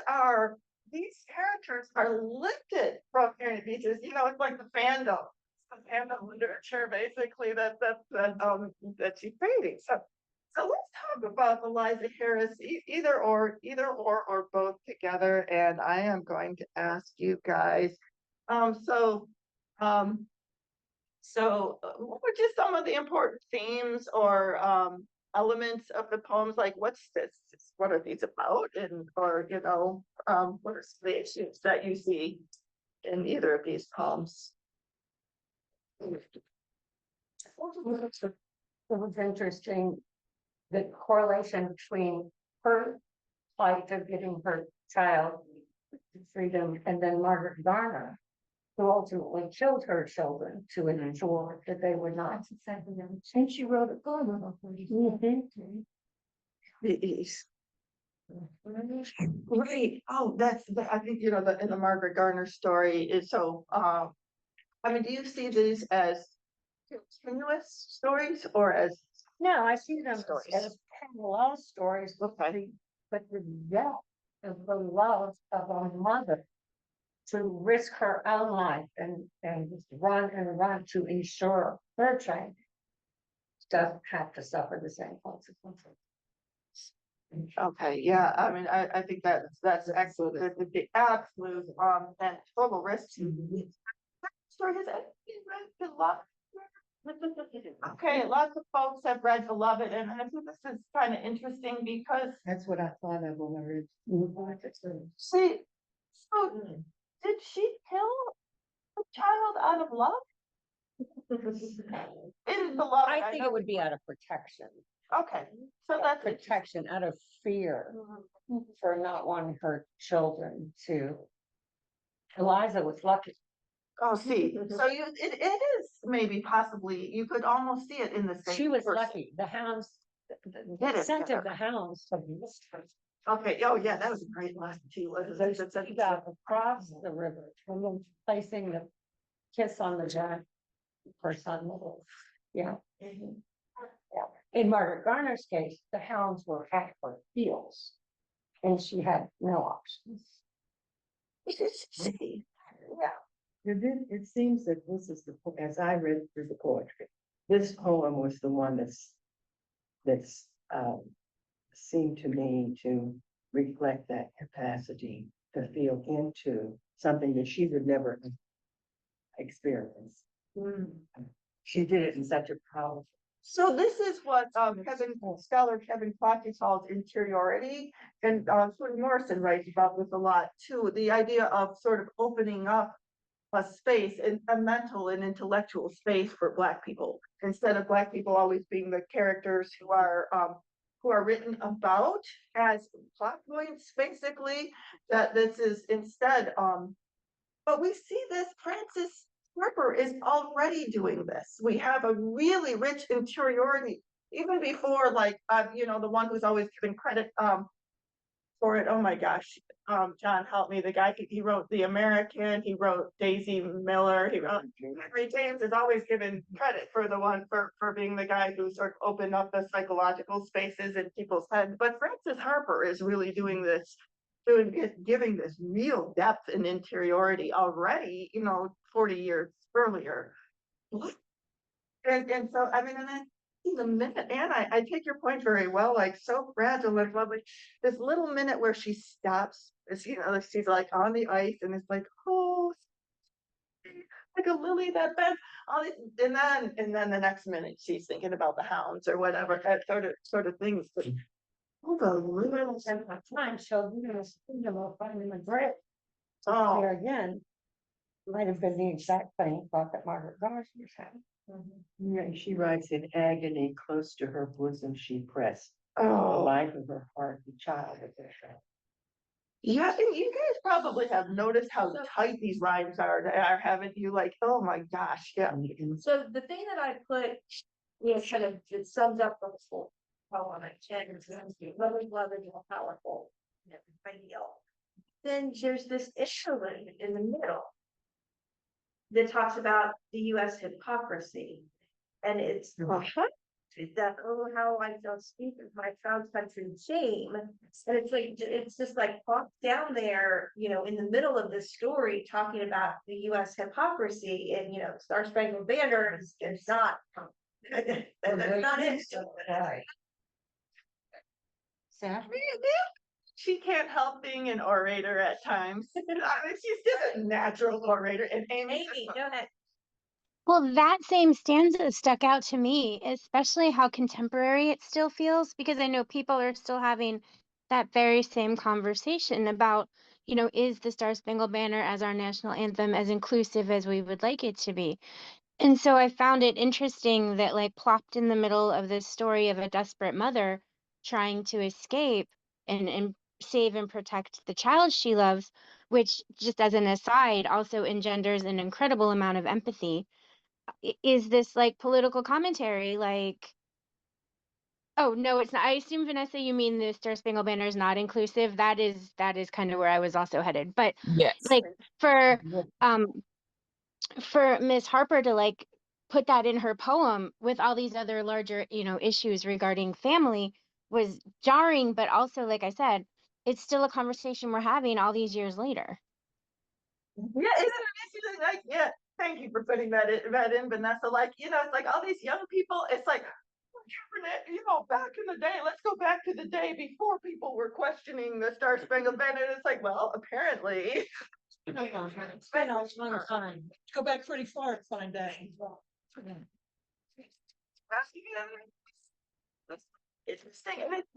characters are lifted from Harriet Beecher's, it's like the fandom. The fandom literature basically that she's creating. So let's talk about Eliza Harris, either or both together. And I am going to ask you guys. So what were just some of the important themes or elements of the poems? Like, what's this? What are these about? And what are the issues that you see in either of these poems? It was interesting, the correlation between her fight of getting her child freedom and then Margaret Garner, who ultimately killed her children to ensure that they would not. And she wrote a Garner. Right. Oh, I think, in the Margaret Garner story is so, do you see these as continuous stories or as? No, I see them Stories. as parallel stories, but the depth of the love of a mother to risk her own life and just run to ensure her child doesn't have to suffer the same consequences. Okay, yeah, I think that's excellent. The absolute and total risk Sure, has anybody read Beloved? Okay, lots of folks have read Beloved, and I think this is kind of interesting because That's what I thought of when I read. she, so did she kill a child out of love? In Beloved, I think know it would be out of protection, okay, so that's protection out of fear for not wanting her children to. Eliza was lucky. Oh, see, so it is maybe possibly, you could almost see it in the same. She was person. lucky. The hounds, Did the it scent to of the hounds. Okay, oh yeah, that was a great line too. She got across the river from them placing the kiss on the jack. Her son, yeah. Yeah. In Margaret Garner's case, the hounds were at her heels. And she had no options. Yeah. It seems that this is as I read through the poetry, this poem was the one that's seemed to me to reflect that capacity to feel into something that she would never experience. She did it in such a powerful. So this is what scholar Kevin Clocky calls interiority, and sort of Morrison writes about this a lot too. The idea of sort of opening up a space, a mental and intellectual space for Black people, instead of Black people always being the characters who are written about as plot points, basically. That this is instead. But we see this Frances Harper is already doing this. We have a really rich interiority, even before like the one who's always giving credit for it. Oh my gosh. John, help me. The guy he wrote The American, he wrote Daisy Miller, he wrote Henry James is always given credit for the one for being the guy who sort of opened up the psychological spaces in people's heads. But Frances Harper is really doing this, giving this real depth and interiority already, 40 years earlier. And so, I mean, and then in the minute, and I take your point very well, like so fragile and lovely. This little minute where she stops, is, she's like on the ice and it's like, oh, like a lily that bends on it. And then the next minute she's thinking about the hounds or whatever, that sort of things. But Time showed them of finding the grave. oh, There again, might have been the exact same thought that Margaret Garner was having. Yeah, she writes, in agony, close to her bosom she pressed. The oh, life of her heart, the child of her child. yeah, and you guys probably have noticed how tight these rhymes are, haven't you? Like, oh my gosh, yeah. So the thing that I put, kind of, it sums up the whole poem, lovely, lovely, more powerful, ideal. Then there's this interlude in the middle that talks about the US hypocrisy. And it's that, oh, how I don't speak of my proud country shame. And it's like, it's just like popped down there, in the middle of this story, talking about the US hypocrisy and, Star Spangled Banner is not, that's not it. She can't help being an orator at times. I mean, she's just a natural orator. And Amy, go ahead. Well, that same stanza stuck out to me, especially how contemporary it still feels, because I know people are still having that very same conversation about, is the Star Spangled Banner as our national anthem as inclusive as we would like it to be? And so I found it interesting that, like, plopped in the middle of this story of a desperate mother trying to escape and save and protect the child she loves, which, just as an aside, also engenders an incredible amount of empathy. Is this like political commentary? Like, oh no, it's not. I assume, Vanessa, you mean the Star Spangled Banner is not inclusive. That is kind of where I was also headed. But Yes. like for Miss Harper to like put that in her poem with all these other larger, issues regarding family was jarring, but also, like I said, it's still a conversation we're having all these years later. yeah, isn't it like, yeah, thank you for putting that in, Vanessa. Like, it's like all these young people, it's like, back in the day, let's go back to the day before people were questioning the Star Spangled Banner. And it's like, well, apparently I know, it's not fun. Go back pretty far to find that. That's interesting, and it's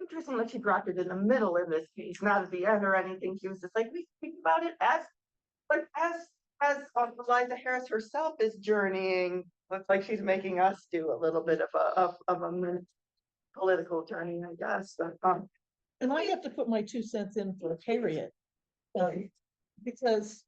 interesting that she dropped it in the middle in this piece, not at the end or anything. She was just like, we think about it as, like, Eliza Harris herself is journeying. Looks like she's making us do a little bit of a political journey, I guess. But, And I have to put my 2 cents in for Harriet. um, Because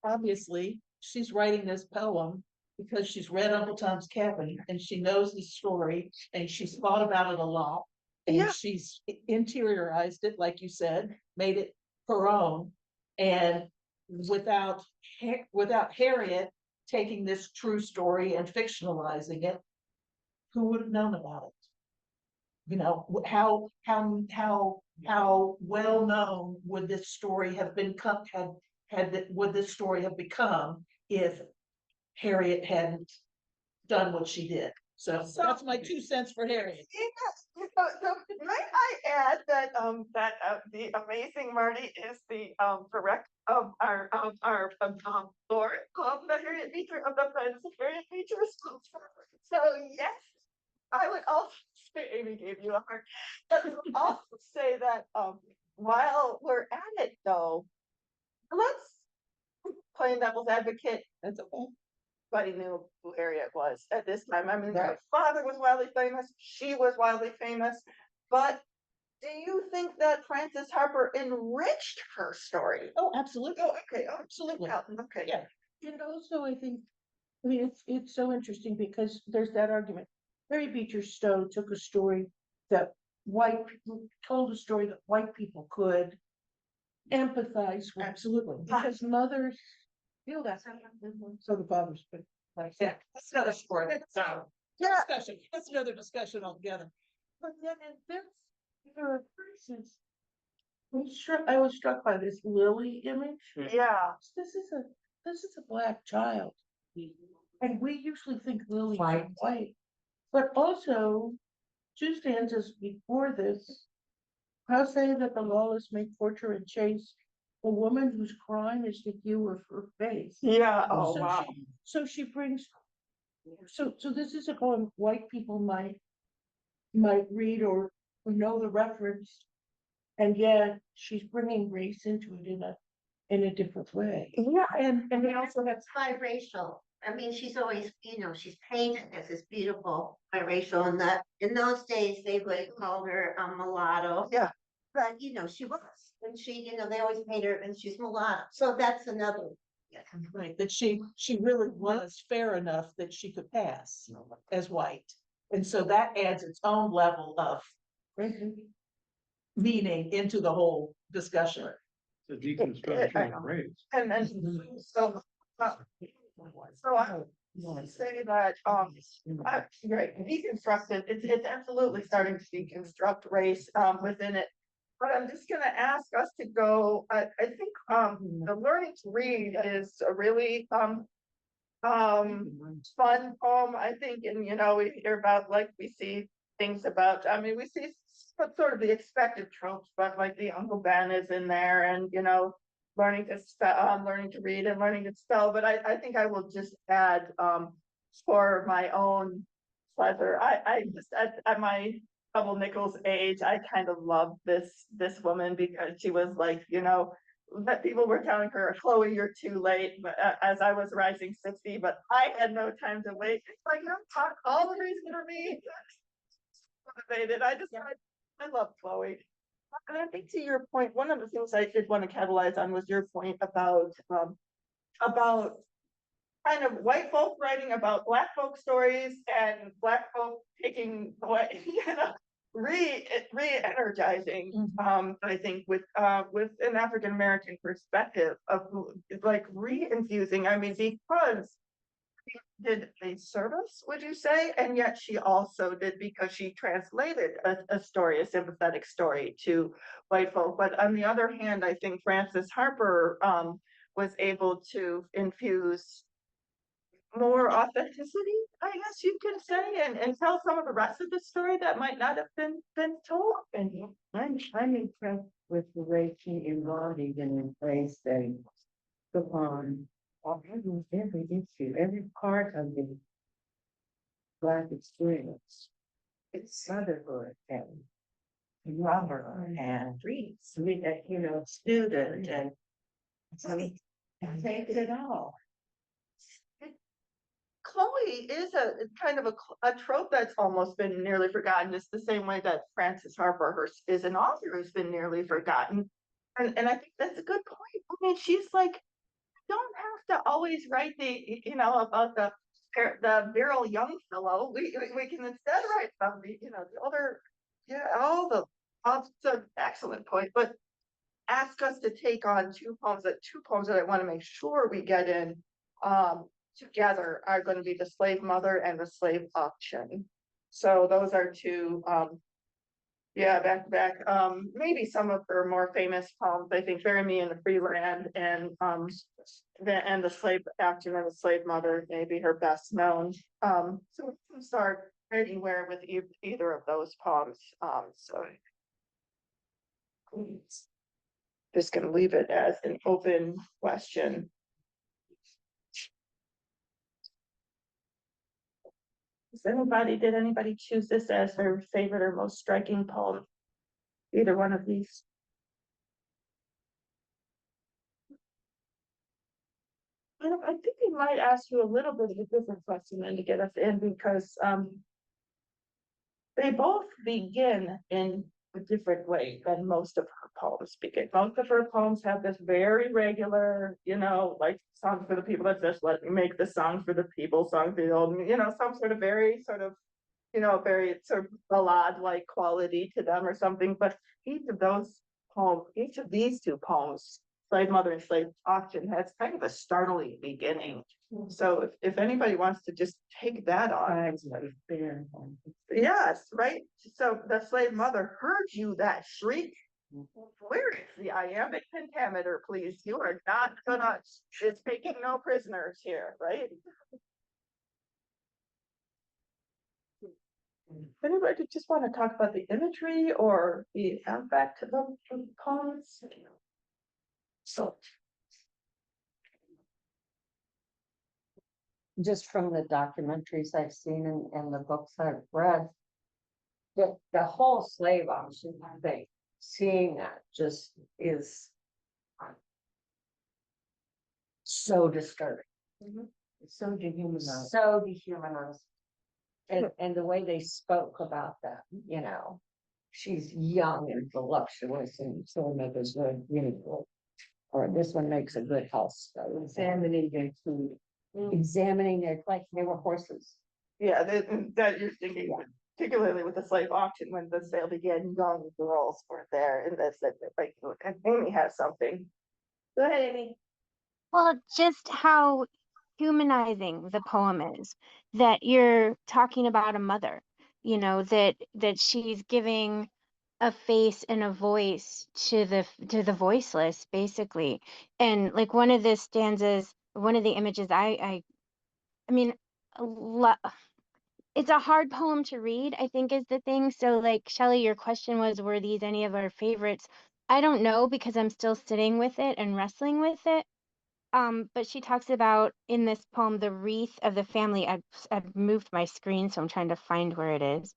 obviously she's writing this poem because she's read Uncle Tom's Cabin and she knows the story and she's thought about it a lot. Yeah. And she's interiorized it, like you said, made it her own. And without Harriet taking this true story and fictionalizing it, who would have known about it? You know, how well known would this story have been would this story have become if Harriet hadn't done what she did? So that's my 2 cents for Harriet. yes. So might I add that the amazing Marty is the director of our board of the Harriet Beecher of the Friends of Harriet Beecher Schools. So yes, I would also say, Amy gave you a heart. I would also say that while we're at it though, let's play devil's advocate. That's okay. Everybody knew who Harriet was at this time. I mean, her father was wildly famous, she was wildly famous, but do you think that Frances Harper enriched her story? Oh, absolutely. Oh, okay, oh, Absolutely. okay. Yeah. And also, I think, I mean, it's so interesting because there's that argument. Harriet Beecher Stowe took a story that white people told a story that white people could empathize with. Absolutely. Because mothers feel that. So the fathers, but yeah, that's another story. So Yeah. discussion. That's another discussion altogether. But then in this particular instance, I was struck by this Lily image. Yeah. This is a black child. And we usually think Lily is white. But also, 2 stanzas before this, how say that the lawless may torture and chase a woman whose crime is the hue of her face. Yeah. Oh, So wow. So she brings, so this is a poem white people might read or know the reference, and yet she's bringing race into it in a different way. Yeah. And they also have Biracial. I mean, she's always, she's painted as this beautiful biracial, and that in those days they would call her a mulatto. Yeah. But she was, and she, they always paint her, and she's mulatto. So that's another. Right, that she really was fair enough that she could pass as white. And so that adds its own level of meaning into the whole discussion. The deconstruction of race. And then, so I say that, right, deconstructed, it's absolutely starting to deconstruct race, within it. But I'm just gonna ask us to go, I think, the learning to read is a really, fun poem, I think, and, we hear about, like, we see things about, I mean, we see sort of the expected tropes, but like the Uncle Ben is in there and, learning to read and learning to spell, but I think I will just add, for my own pleasure, I just, at my double Nichols age, I kind of loved this woman because she was like, that people were telling her, Chloe, you're too late, but as I was rising 60, but I had no time to wait. It's like, all the reason for me. Motivated. I love Chloe. And I think to your point, one of the things I did want to capitalize on was your point about kind of white folk writing about black folk stories and black folk taking away, re-energizing, I think with an African American perspective of like re-infusing. I mean, because she did a service, would you say? And yet she also did, because she translated a story, a sympathetic story to white folk. But on the other hand, I think Frances Harper was able to infuse more authenticity, I guess you can say, and tell some of the rest of the story that might not have been told. And I'm impressed with the way she embodied and embraced upon every issue, every part of the Black experience. It's motherhood and lover and student and I mean, it takes it all. Chloe is a kind of a trope that's almost been nearly forgotten. It's the same way that Frances Harper is an author who's been nearly forgotten. And I think that's a good point. I mean, she's like, don't have to always write about the virile young fellow. We can instead write about the older, all the it's an excellent point, but ask us to take on two poems that I want to make sure we get in together are going to be The Slave Mother and The Slave Auction. So those are two back to back. Maybe some of her more famous poems, I think Bury Me in the Free Land and The Slave Auction and The Slave Mother, maybe her best known. So we can start anywhere with either of those poems. So just gonna leave it as an open question. Did anybody choose this as their favorite or most striking poem? Either one of these? I think we might ask you a little bit of a different question then to get us in, because they both begin in a different way than most of her poems begin. Most of her poems have this very regular, like song for the people that just let me make the song for the people, song for the old, some sort of very sort of, very sort of ballad-like quality to them or something. But each of these two poems, Slave Mother and Slave Auction, has kind of a startling beginning. So if anybody wants to just take that on. Yes, right. So the Slave Mother, heard you that shriek. Where is the iambic pentameter, please? You are not gonna, it's taking no prisoners here, right? Anybody just want to talk about the imagery or the affect of the poems? So Just from the documentaries I've seen and the books I've read, the whole slave auction thing, seeing that just is so disturbing. It's so dehumanizing. So dehumanizing. And the way they spoke about that, she's young and voluptuous and so make a good uniform. Or this one makes a good house. So Examining their food. examining their, like they were horses. yeah, that you're thinking, particularly with the slave auction, when the sale began, young girls were there, and that's like, and Amy has something. Go ahead, Amy. Well, just how humanizing the poem is, that you're talking about a mother, that she's giving a face and a voice to the voiceless, basically. And like one of the stanzas, one of the images, I mean, a lo- it's a hard poem to read, I think is the thing. So like Shelley, your question was, were these any of our favorites? I don't know, because I'm still sitting with it and wrestling with it. But she talks about in this poem the wreath of the family. I've moved my screen, so I'm trying to find where it is,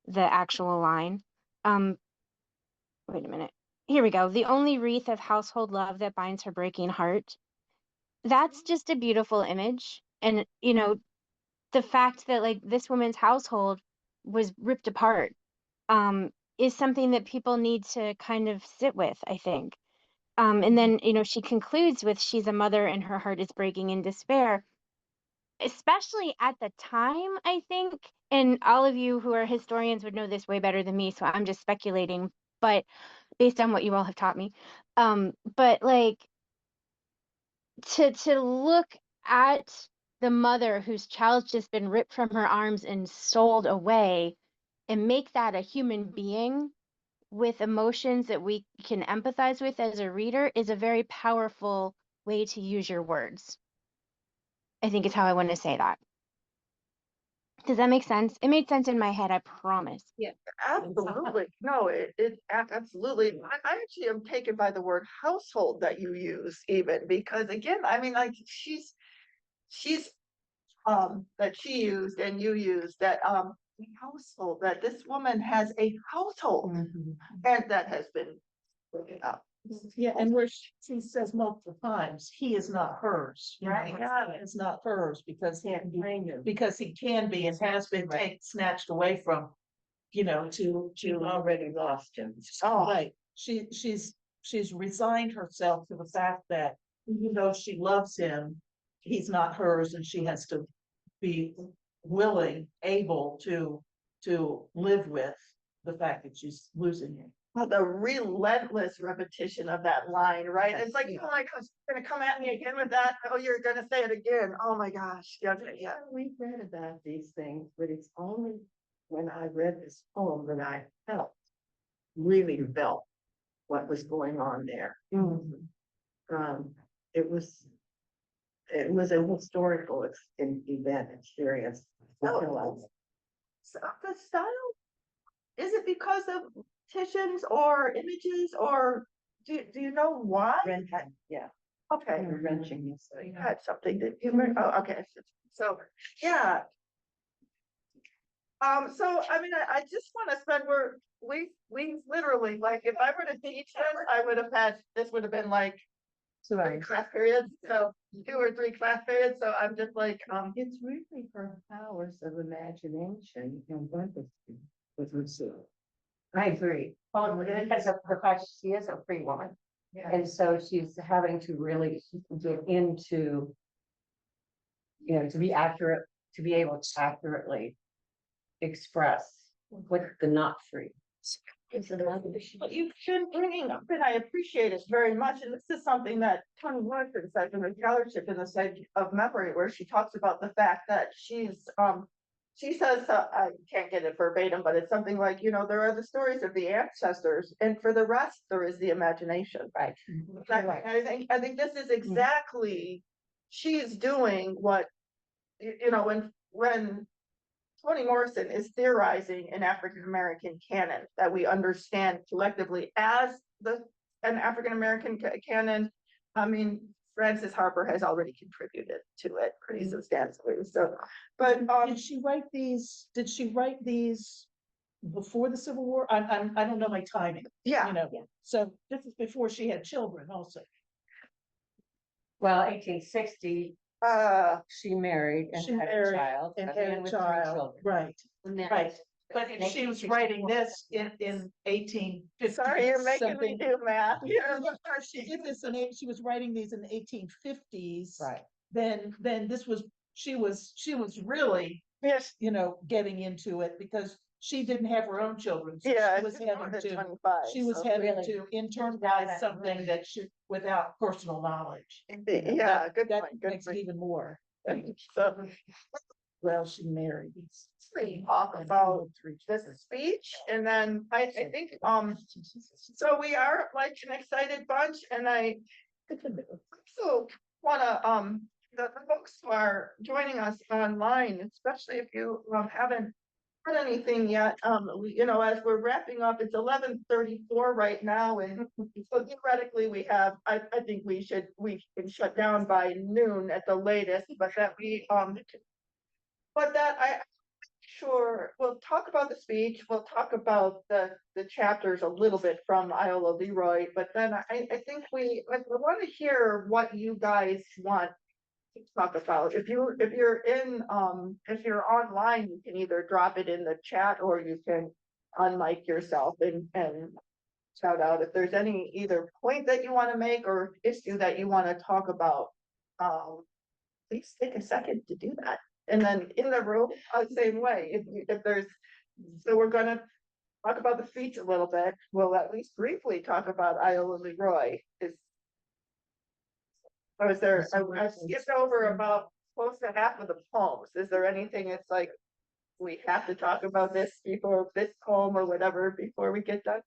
the actual line. Wait a minute. Here we go. The only wreath of household love that binds her breaking heart. That's just a beautiful image. And the fact that like this woman's household was ripped apart is something that people need to kind of sit with, I think. And then, she concludes with, she's a mother and her heart is breaking in despair, especially at the time, I think. And all of you who are historians would know this way better than me, so I'm just speculating, but based on what you all have taught me. But like to look at the mother whose child's just been ripped from her arms and sold away and make that a human being with emotions that we can empathize with as a reader is a very powerful way to use your words. I think is how I want to say that. Does that make sense? It made sense in my head, I promise. Absolutely. No, absolutely. I actually am taken by the word household that you use even because again, I mean, like she's that she used and you used that household, that this woman has a household and that has been broken up. Yeah, and where she says multiple times, he is not hers. you know, Right, yeah. It's not hers because he can be and Exactly has been right. snatched away from, to. already lost him. Oh, Right, she's resigned herself to the fact that even though she loves him, he's not hers and she has to be willing, able to live with the fact that she's losing him. well, the relentless repetition of that line, right? It's like, oh my gosh, you're gonna come at me again with that. Oh, you're gonna say it again. Oh my gosh. Yeah, yeah. We've read about these things, but it's only when I read this poem that I really felt what was going on there. Um, it was a historical experience. So the style, is it because of petitions or images or do you know why? Yeah, Okay. wrenching. So you had something that you were, oh, okay. So, yeah. So I mean, I just want to spend, we literally, like, if I were to teach this, I would have had, this would have been like 3 class periods, so 2 or 3 class periods, so I'm just like, It's really her powers of imagination and empathy with herself. I agree. Well, because of her fact, she is a free woman. And so she's having to really get into, to be accurate, to be able to accurately express what the not free. but you've been bringing up, and I appreciate it very much, and this is something that Tony Woodford said in the scholarship in the site of memory, where she talks about the fact that she says, I can't get it verbatim, but it's something like, there are the stories of the ancestors, and for the rest, there is the imagination. Right. Right. I think this is exactly, she's doing what, when Toni Morrison is theorizing an African-American canon that we understand collectively as an African-American canon. I mean, Frances Harper has already contributed to it pretty substantially. So, but Did she write these before the Civil War? I don't know my timing. yeah, So this is before she had children also. Well, 1860, she married and She had a married child. and and had then a with 3 child, children. right, And then- right. But if she was writing this in 1850. sorry, you're making me do math. Yeah, she did this she was writing these in the 1850s. Right. Then she was really, Yes, getting into it because she didn't have her own children. So yeah, she was it's more having than to, 25. she was so- having really- to internalize something that she, without personal knowledge. Yeah, good That point. Good makes it point. even more. So, Well, she married. we talk about this speech, and then I think so we are like an excited bunch, and I also wanna the folks who are joining us online, especially if you haven't heard anything yet, as we're wrapping up, it's 11:34 right now, and so theoretically we have, I think we can shut down by noon at the latest, but that I sure, we'll talk about the speech, we'll talk about the chapters a little bit from Iola Leroy, but then I think we want to hear what you guys want to talk about. If you're online, you can either drop it in the chat or you can unmic yourself and shout out if there's any either point that you want to make or issue that you want to talk about. Please take a second to do that. And then in the room, the same way, if there's, so we're gonna talk about the speech a little bit. We'll at least briefly talk about Iola Leroy. Or is there, I skipped over about close to half of the poems. Is there anything it's like, we have to talk about this before this poem or whatever before we get done?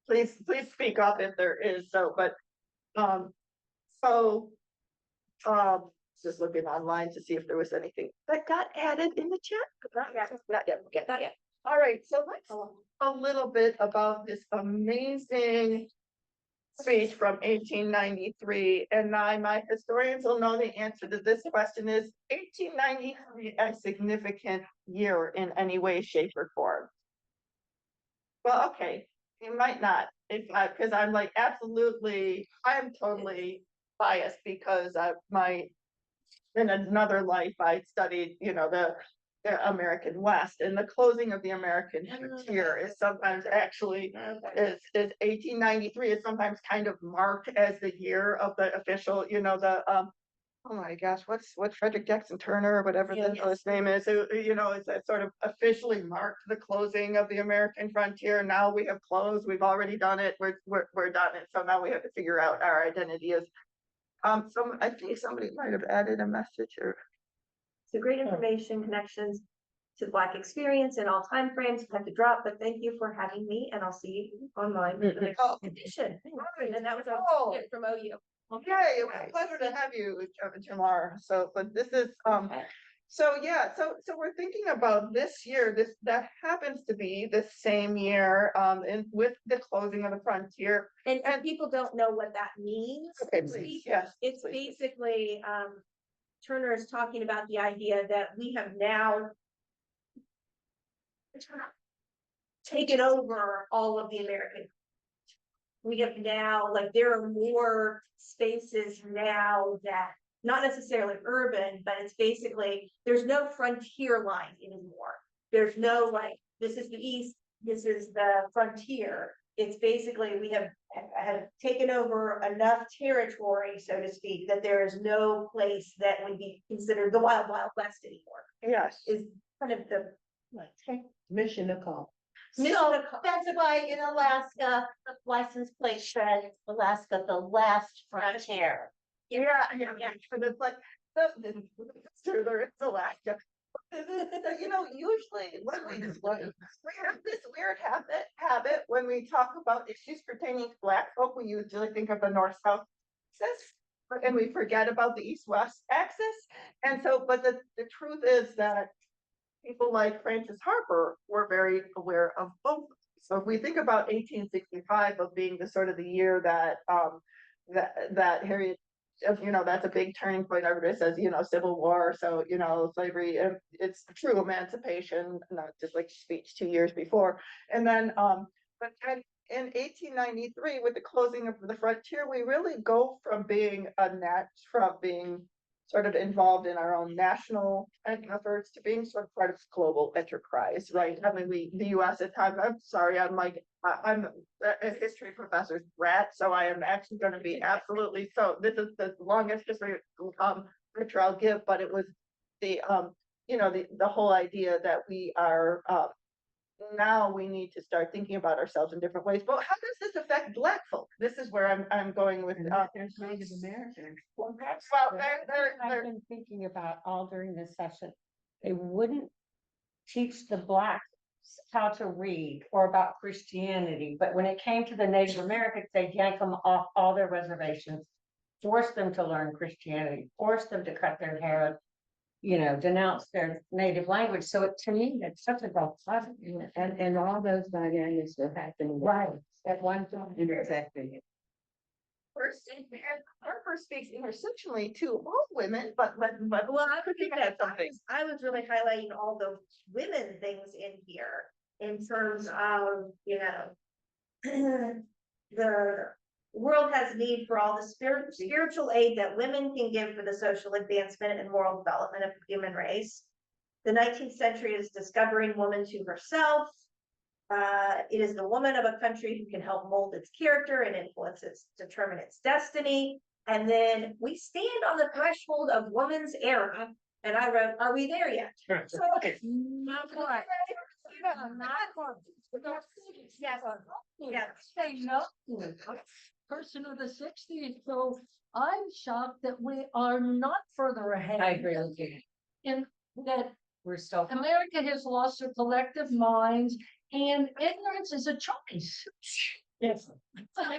Please speak up if there is, so just looking online to see if there was anything that got added in the chat. Not yet, okay. Not yet. All right, so let's talk a little bit about this amazing speech from 1893. And my historians will know the answer to this question is 1893 a significant year in any way, shape, or form? Well, okay, you might not, because I'm like absolutely, I'm totally biased because in another life, I studied, the American West, and the closing of the American frontier is sometimes actually is 1893 is sometimes kind of marked as the year of the official, oh my gosh, what's Frederick Jackson Turner or whatever his name is, it's that sort of officially marked the closing of the American frontier. Now we have closed, we've already done it, we're done it. So now we have to figure out our identity as I think somebody might have added a message or So great information, connections to the Black experience in all time frames. Had to drop, but thank you for having me, and I'll see you online. For the next edition. And that was all from OU. Okay, it was a pleasure to have you, Jamar. So, but this is so we're thinking about this year. That happens to be the same year, and with the closing of the frontier. And people don't know what that means. Okay, please, yes. It's basically Turner is talking about the idea that we have now taken over all of the American. We have now, like, there are more spaces now that, not necessarily urban, but it's basically, there's no frontier line anymore. There's no, like, this is the east, this is the frontier. It's basically, we have taken over enough territory, so to speak, that there is no place that would be considered the wild, wild west anymore. Yes. Is kind of the Mission to call. So that's why in Alaska, the license plate said Alaska, the last frontier. Yeah. But it's like, it's true, there is Alaska. Usually when we have this weird habit when we talk about issues pertaining to Black folk, we usually think of the north-south axis, and we forget about the east-west axis. And so, but the truth is that people like Frances Harper were very aware of both. So if we think about 1865 of being the sort of the year that that Harriet, that's a big turning point. Everybody says, Civil War. So, slavery, it's true emancipation, not just like speech 2 years before. And then, but then in 1893, with the closing of the frontier, we really go from being sort of involved in our own national efforts to being sort of part of global enterprise, right? I mean, the U.S. at times, I'm sorry, I'm a history professor's brat, so I am actually going to be absolutely, so this is the longest history lecture I'll give, but it was the whole idea that we are, now we need to start thinking about ourselves in different ways. But how does this affect Black folk? This is where I'm going with. There's Native Americans. Well, I've been thinking about all during this session. They wouldn't teach the Blacks how to read or about Christianity, but when it came to the Native Americans, they yanked them off all their reservations, forced them to learn Christianity, forced them to cut their hair, denounce their native language. So to me, it's such a bad thing. And all those dynamics are happening. Right. At one time. Exactly. First, Harper speaks intersectionally to all women, but well, I was really highlighting all the women things in here in terms of, the world has need for all the spiritual aid that women can give for the social advancement and moral development of the human race. The 19th century is discovering woman to herself. It is the woman of a country who can help mold its character and influence determine its destiny. And then we stand on the threshold of woman's era. And I wrote, are we there yet? So, Not quite. Yes. Say no. Person of the 60s, so I'm shocked that we are not further ahead. I agree with you. In that We're still. America has lost her collective minds, and ignorance is a choice. Yes. Tina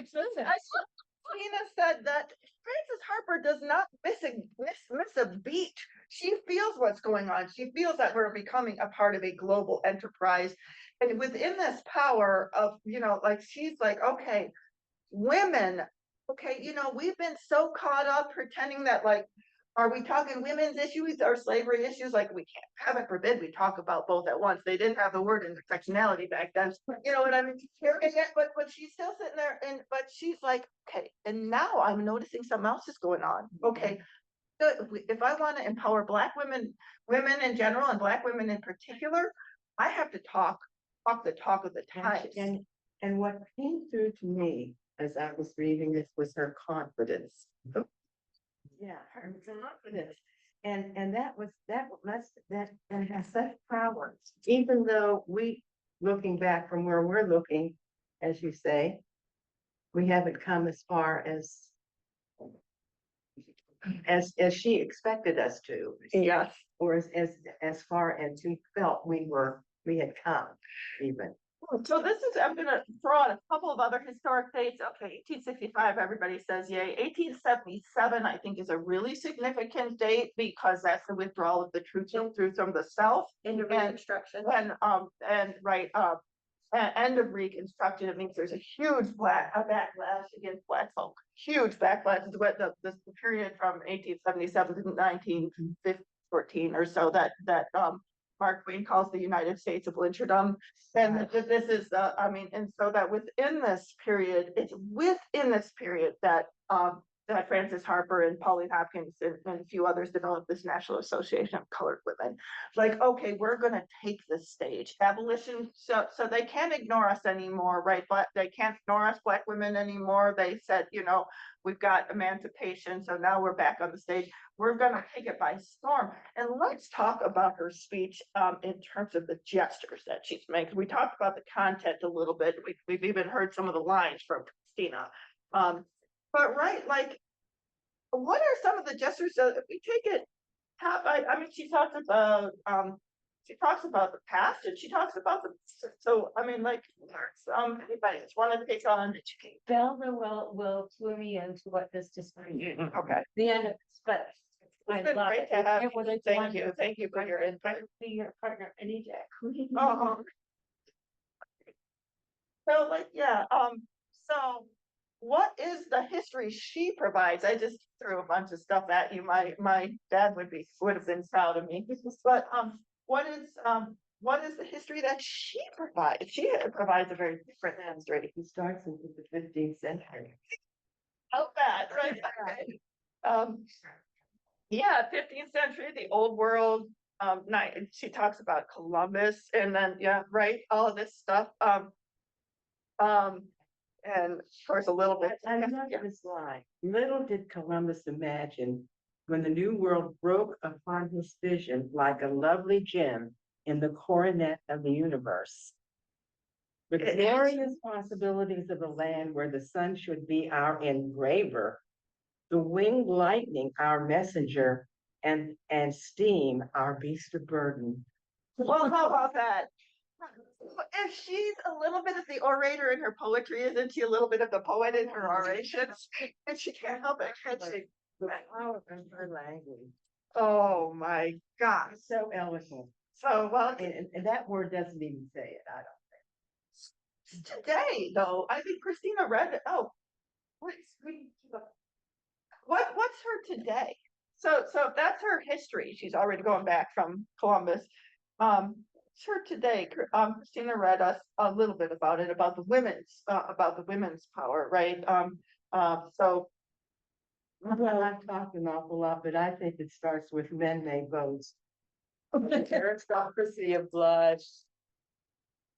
said that Frances Harper does not miss skips a beat. She feels what's going on. She feels that we're becoming a part of a global enterprise. And within this power of, like, she's like, okay, women, okay, we've been so caught up pretending that, like, are we talking women's issues or slavery issues? Like, we can't, heaven forbid, we talk about both at once. They didn't have the word intersectionality back then. You know what I mean? And yet, but she's still sitting there, but she's like, okay, and now I'm noticing something else is going on. Okay, if I want to empower Black women in general, and Black women in particular, I have to talk the talk of the times. And what came through to me as I was reading this was her confidence. Yeah, her confidence. And that has such power. Even though looking back from where we're looking, as you say, we haven't come as far as she expected us to. Yes. Or as far as we felt we had come even. So I'm gonna throw out a couple of other historic dates. Okay, 1865, everybody says yay. 1877, I think, is a really significant date because that's the withdrawal of the troops through from the South. Into Reconstruction. And end of Reconstruction. It means there's a huge backlash against Black folk. Huge backlash is what the period from 1877 to 1914 or so that Mark Twain calls the United States of lyncherdom. And this is, and so that within this period, it's within this period that Frances Harper and Pauline Hopkins and a few others developed this National Association of Colored Women. Like, okay, we're going to take this stage. Abolition, so they can't ignore us anymore, right? But they can't ignore us Black women anymore. They said, we've got emancipation, so now we're back on the stage. We're going to take it by storm. And let's talk about her speech in terms of the gestures that she's making. We talked about the content a little bit. We've even heard some of the lines from Christina. But right, like, what are some of the gestures that if we take it? She talks about the past, and she talks about the. So like, anybody that's want to take on. Velma will clue me into what this discussion is. Okay. The end of this, but I It's been love great it. to have It was you. Thank you for your I input. would be your partner any day. Oh. So so what is the history she provides? I just threw a bunch of stuff at you. My dad would have been proud of me. But what is the history that she provides? She provides a very different history. It starts into the 15th century. How bad, right? Yeah, 15th century, the old world. She talks about Columbus, and then all of this stuff. And of course a little bit. I love this line. Little did Columbus imagine when the new world broke upon his vision like a lovely gem in the coronet of the universe. The glorious possibilities of a land where the sun should be our engraver, the winged lightning our messenger, and steam our beast of burden. Well, how about that? If she's a little bit of the orator in her poetry, isn't she a little bit of the poet in her oration? And she can't help it, can she? The power of her language. Oh my gosh. So eloquent. So well, And that word doesn't even say it, I don't think. Today, though, I think Christina read it. Oh, what's her today? So that's her history. She's already going back from Columbus. Her today, Christina read us a little bit about it, about the women's power, right? So. Well, I've talked an awful lot, but I think it starts with men may vote. The aristocracy of blood.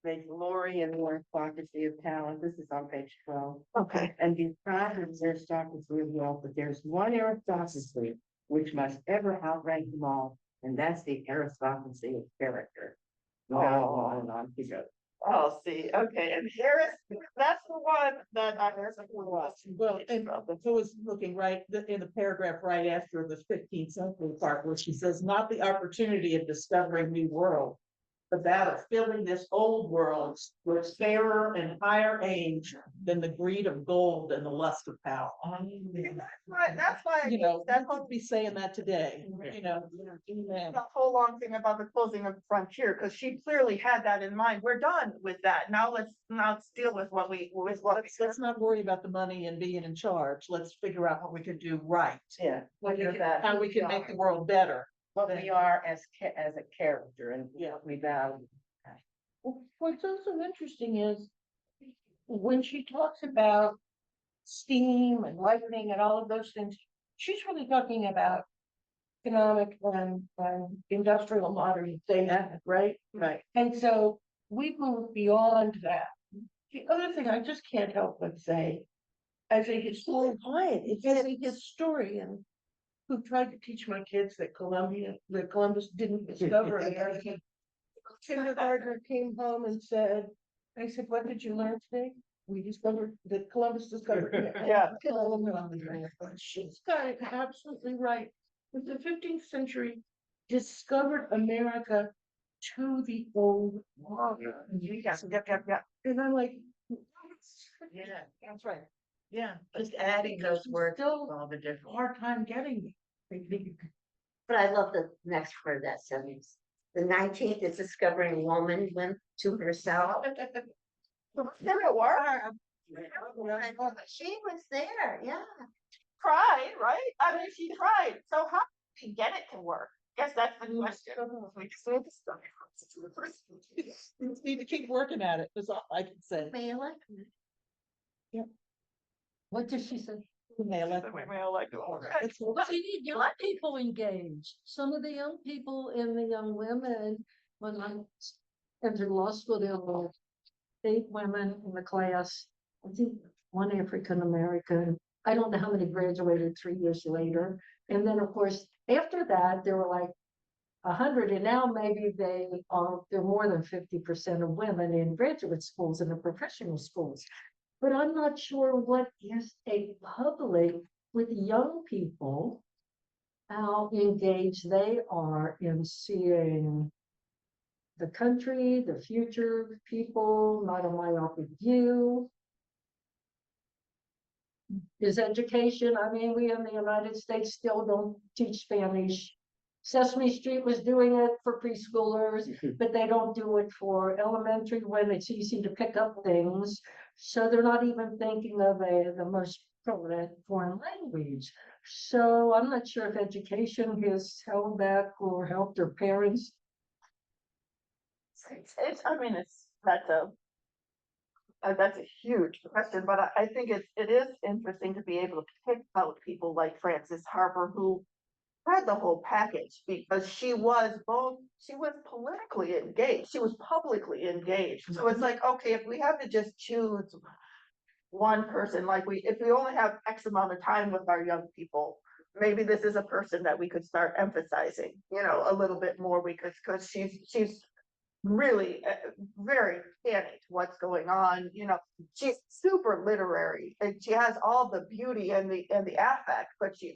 They glory in the aristocracy of talent. This is on page 12. Okay. And be proud of the aristocracy of wealth, but there's one aristocracy which must ever outrank them all, and that's the aristocracy of character. On he goes. Oh, see, okay, and Harris, that's the one that I heard. Well, and so was looking in the paragraph right after the 15th century part where she says, not the opportunity of discovering new world, the battle, filling this old world with fairer and higher age than the greed of gold and the lust of power. That's why, You know, that's what we saying that today, you know. the whole long thing about the closing of the frontier, because she clearly had that in mind. We're done with that. Now let's deal with what we, with what. Let's not worry about the money and being in charge. Let's figure out what we can do right. Yeah. How we can make the world better. What we are as a character and what we value. What's also interesting is when she talks about steam and lightning and all of those things, she's really talking about economic and industrial modernization, right? Right. And so we've moved beyond that. The other thing I just can't help but say, as a historian, as a historian who tried to teach my kids that Columbus didn't discover America. Kindergartner came home and said, I said, what did you learn today? We discovered that Columbus discovered America. Yeah. She's got it absolutely right. But the 15th century discovered America to the old world. Yeah. And I'm like, Yeah. That's right. Yeah. Just adding those words. Still All the different. hard time getting it. But I love the next part of that sentence. The 19th is discovering woman went to herself. Did it work? She was there, yeah. Tried, right? I mean, she tried. So how did she get it to work? Guess that's the question. We just need to start. We just need to keep working at it, that's all I can say. Mail it. What did she say? Nail it. It's- Well, we need young people engaged. Some of the young people and the young women, when I entered law school, there were 8 women in the class. I think 1 African American. I don't know how many graduated 3 years later. And then, of course, after that, there were like 100, and now maybe there are more than 50% of women in graduate schools and in professional schools. But I'm not sure what is a public with young people, how engaged they are in seeing the country, the future, people, not a myopic view. Is education, I mean, we in the United States still don't teach Spanish. Sesame Street was doing it for preschoolers, but they don't do it for elementary when it's easy to pick up things. So they're not even thinking of the most prominent foreign language. So I'm not sure if education has held back or helped their parents. That's a huge question, but I think it is interesting to be able to pick out people like Frances Harper, who had the whole package, because she was politically engaged, she was publicly engaged. So it's like, okay, if we have to just choose one person, like if we only have X amount of time with our young people, maybe this is a person that we could start emphasizing, a little bit more, because she's really very canny to what's going on. She's super literary and she has all the beauty and the affect, but she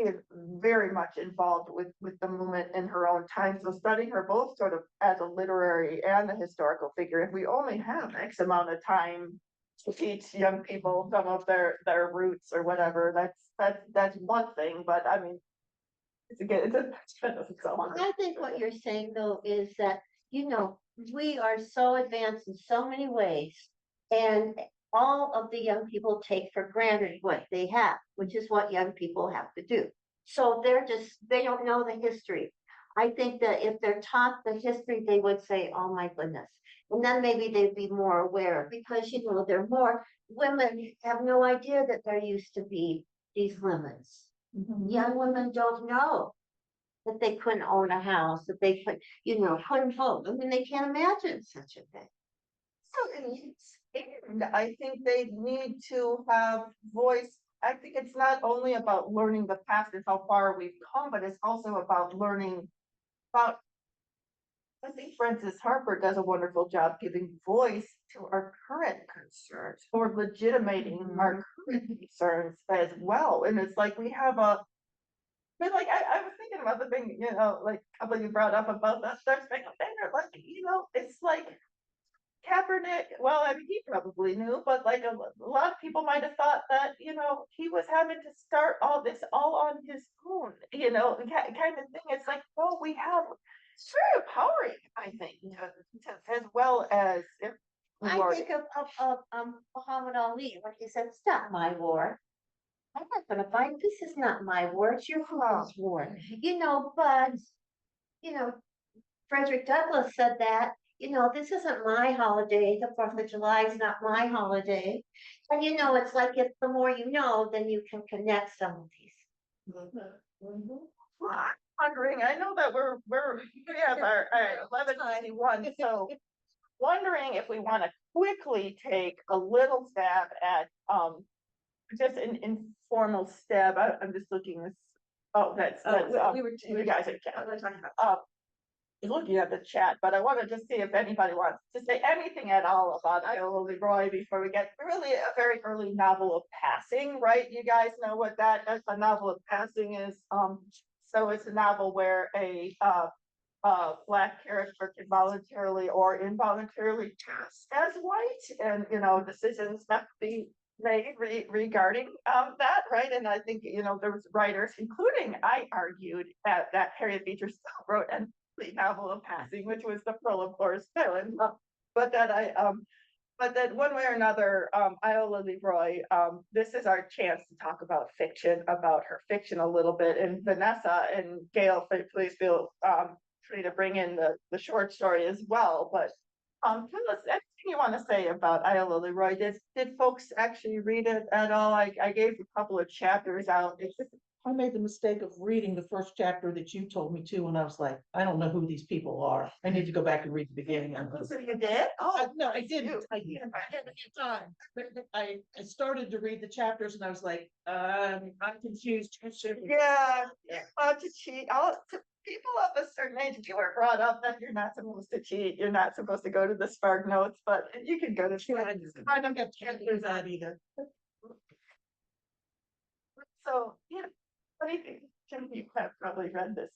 is very much involved with the movement in her own time. So studying her both sort of as a literary and a historical figure, if we only have X amount of time to teach young people some of their roots or whatever, that's one thing. But I mean, I think what you're saying though is that, we are so advanced in so many ways, and all of the young people take for granted what they have, which is what young people have to do. So they don't know the history. I think that if they're taught the history, they would say, oh my goodness. And then maybe they'd be more aware, because, they're more, women have no idea that there used to be these limits. Young women don't know that they couldn't own a house, that they couldn't vote. I mean, they can't imagine such a thing. And I think they need to have voice. I think it's not only about learning the past and how far we've come, but it's also about learning about. I think Frances Harper does a wonderful job giving voice to our current concerns, or legitimating our current concerns as well. And it's like we have I was thinking grandmother thing, you know, like a couple you brought up about that Star Spangled Banner, like, you know, it's like Kaepernick, well, I mean, he probably knew, but like a lot of people might have thought that, you know, he was having to start all this all on his own, you know, kind of thing. It's like, well, we have, it's very empowering, I think, as well as if we I are. think of Muhammad Ali, when he said, it's not my war. I'm not gonna fight, this is not my war, it's your father's war, you know, but, you know, Frederick Douglass said that, you know, this isn't my holiday, the 4th of July is not my holiday. And you know, it's like if the more you know, then you can connect some of these. I'm wondering, I know that we have our 1191, so wondering if we want to quickly take a little stab at just an informal stab. I'm just looking this. Oh, that's we were you guys are looking at the chat, but I wanted to see if anybody wants to say anything at all about Iola Leroy before we get really a very early novel of passing, right? You guys know what that is. A novel of passing is. So it's a novel where a Black character can voluntarily or involuntarily pass as white, and you know, decisions have to be made regarding that, right? And I think, you know, there was writers, including, I argued that Harriet Beecher Stowe wrote an novel of passing, which was the Pearl of Forest Hill, but that one way or another, Iola Leroy, this is our chance to talk about fiction, about her fiction a little bit. And Vanessa and Gail, please feel free to bring in the short story as well. But tell us anything you want to say about Iola Leroy. Did folks actually read it at all? I gave a couple of chapters out. I made the mistake of reading the first chapter that you told me to, and I was like, I don't know who these people are. I need to go back and read the beginning. So you did? Oh, No, I didn't. I didn't have time. I started to read the chapters and I was like, I'm confused. yeah, to cheat. People of a certain age, if you were brought up that you're not supposed to cheat, you're not supposed to go to the Spark Notes, but you can go to. I don't get chapters out either. So, yeah, what do you think? Jim, you have probably read this.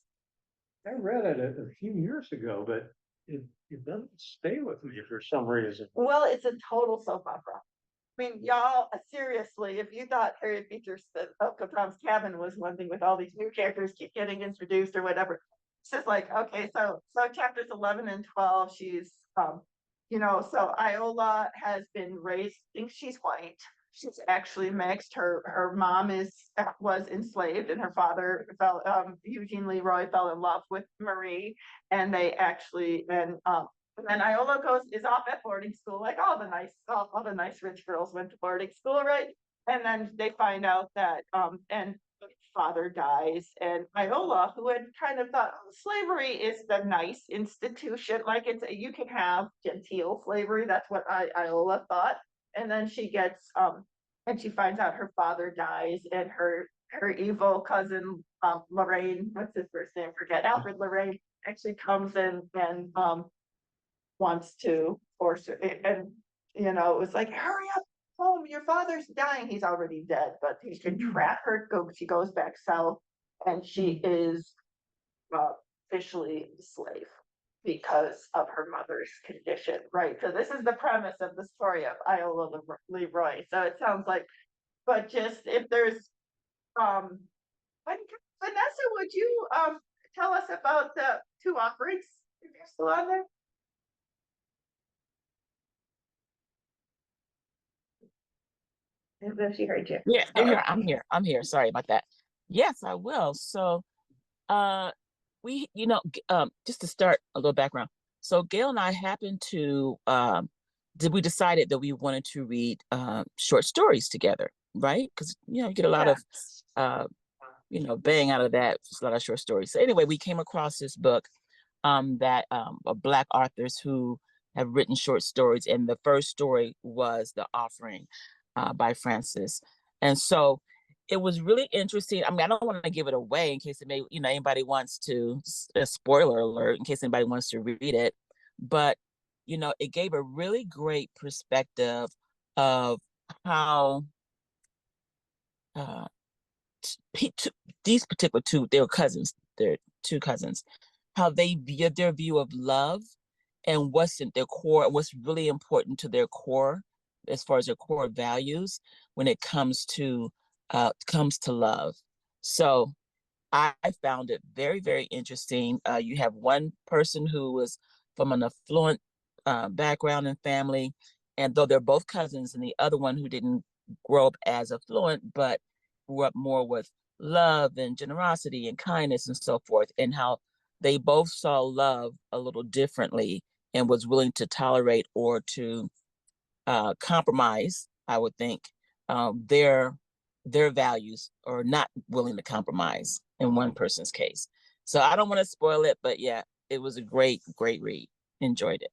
I read it a few years ago, but it doesn't stay with me for some reason. Well, it's a total soap opera. I mean, y'all, seriously, if you thought Harriet Beecher Uncle Tom's Cabin was one thing with all these new characters keep getting introduced or whatever, it's just like, okay, so chapters 11 and 12, she's, you know, so Iola has been raised, thinks she's white. She's actually mixed. Her mom was enslaved, and her father Eugene Leroy fell in love with Marie, and they actually and then Iola is off at boarding school, like all the nice rich girls went to boarding school, right? And then they find out that and father dies, and Iola, who had kind of thought slavery is the nice institution, like you can have genteel slavery. That's what Iola thought. And then she gets and she finds out her father dies, and her evil cousin Lorraine, what's his first name? Forget. Alfred Lorraine actually comes in and wants to force her, and you know, it was like, hurry up home, your father's dying. He's already dead, but he can trap her. She goes back south, and she is officially a slave because of her mother's condition, right? So this is the premise of the story of Iola Leroy. So it sounds like, but just if there's, Vanessa, would you tell us about the two offerings if you're still on there? I don't know if she heard you. Yeah, you're here. I'm here. Sorry about that. Yes, I will. So, we, just to start a little background. So Gail and I happened to, we decided that we wanted to read short stories together, right? Because, you get a lot of, bang out of that, just a lot of short stories. So anyway, we came across this book that of Black authors who have written short stories. And the first story was The Offering by Frances. And so it was really interesting. I mean, I don't want to give it away in case it may, anybody wants to, a spoiler alert, in case anybody wants to read it. But, it gave a really great perspective of how these particular two, they were cousins, their two cousins, how they view their view of love and what's in their core, what's really important to their core, as far as their core values when it comes to love. So I found it very, very interesting. You have one person who was from an affluent background and family, and though they're both cousins, and the other one who didn't grow up as affluent, but grew up more with love and generosity and kindness and so forth, and how they both saw love a little differently and was willing to tolerate or to compromise, I would think, their values, or not willing to compromise in one person's case. So I don't want to spoil it, but yeah, it was a great, great read. Enjoyed it.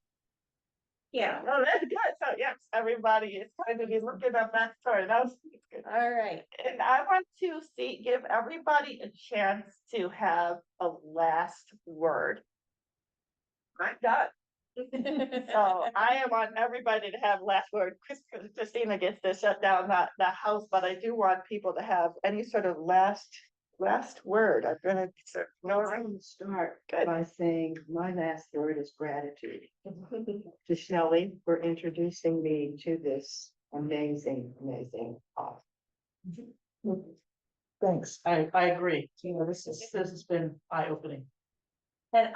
Yeah, Oh, that's good. So yes, everybody is going to be looking up that story. That was good. all right. And I want to give everybody a chance to have a last word. I'm done. So I want everybody to have last word. Christina gets to shut down the house, but I do want people to have any sort of last word. I'm gonna Start Good. by saying my last word is gratitude to Shelley for introducing me to this amazing, amazing author. Thanks. I agree. You know, this has been eye-opening. And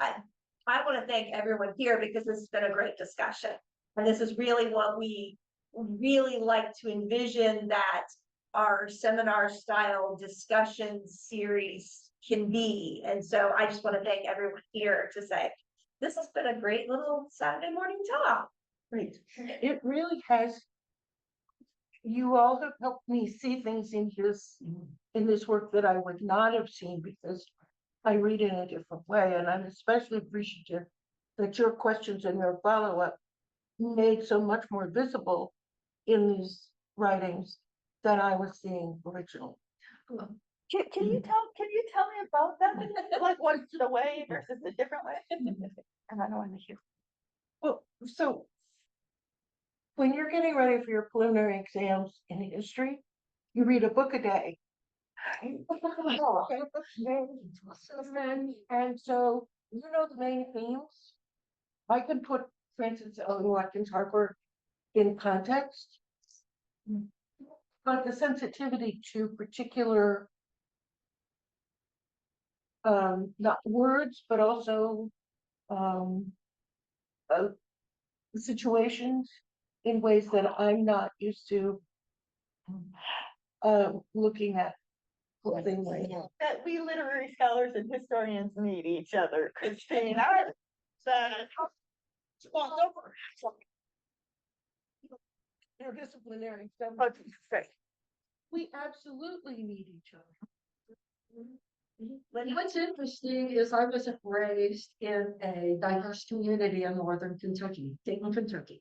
I want to thank everyone here because this has been a great discussion. And this is really what we really like to envision that our seminar style discussion series can be. And so I just want to thank everyone here to say, this has been a great little Saturday morning talk. Great. It really has. You all have helped me see things in this work that I would not have seen because I read in a different way. And I'm especially appreciative that your questions and your follow-up made so much more visible in these writings than I was seeing originally. Can you tell me about that? Like what's the way versus the different way? And I don't want to hear. Well, so when you're getting ready for your preliminary exams in history, you read a book a day. And so, you know, the main themes. I can put Frances Ellen Watkins Harper in context, but the sensitivity to particular not words, but also situations in ways that I'm not used to looking at things like that. That we literary scholars and historians need each other, Christine. Interdisciplinary. We absolutely need each other. What's interesting is I wasn't raised in a diverse community in northern Kentucky, Dayton, Kentucky.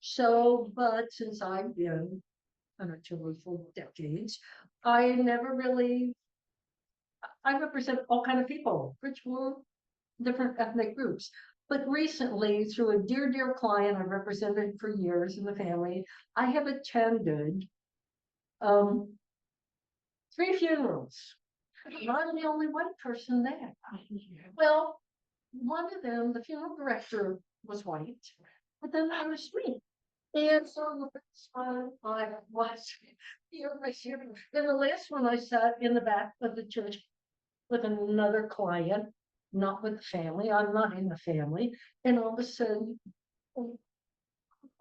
So, but since I've been on a tour for decades, I never really, I represent all kind of people, ritual, different ethnic groups. But recently, through a dear client I've represented for years in the family, I have attended 3 funerals. I'm the only white person there. Well, one of them, the funeral director was white, but then I was me. And so the first one I was here. Then the last one I sat in the back of the church with another client, not with the family. I'm not in the family. And all of a sudden,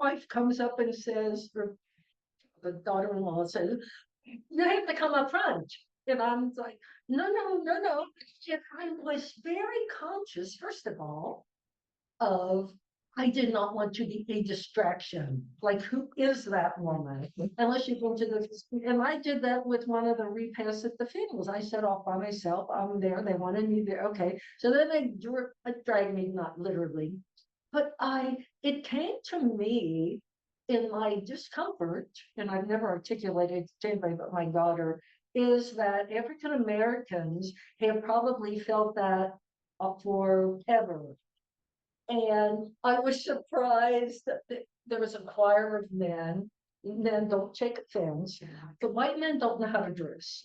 wife comes up and says, or the daughter-in-law says, you have to come up front. And I'm like, no. And I was very conscious, first of all, of I did not want to be a distraction. Like, who is that woman? Unless you've been to the, and I did that with one of the repasts at the funerals. I set off by myself. I'm there. They wanted me there. Okay. So then they dragged me, not literally, but it came to me in my discomfort, and I've never articulated to anybody but my daughter, is that African Americans have probably felt that forever. And I was surprised that there was a choir of men. Men don't take offense. The white men don't know how to dress.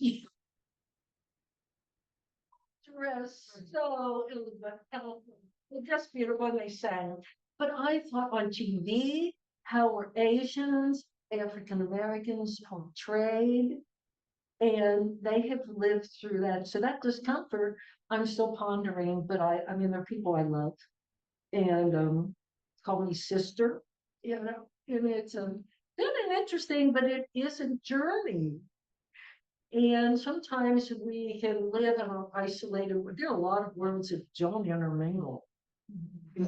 dressed so just beautiful when they sang. But I thought on TV, how were Asians, African Americans portrayed? And they have lived through that. So that discomfort, I'm still pondering, but I mean, they're people I love. And call me sister, you know, and it's been an interesting, but it is a journey. And sometimes we can live in an isolated, there are a lot of worlds that don't intermingle.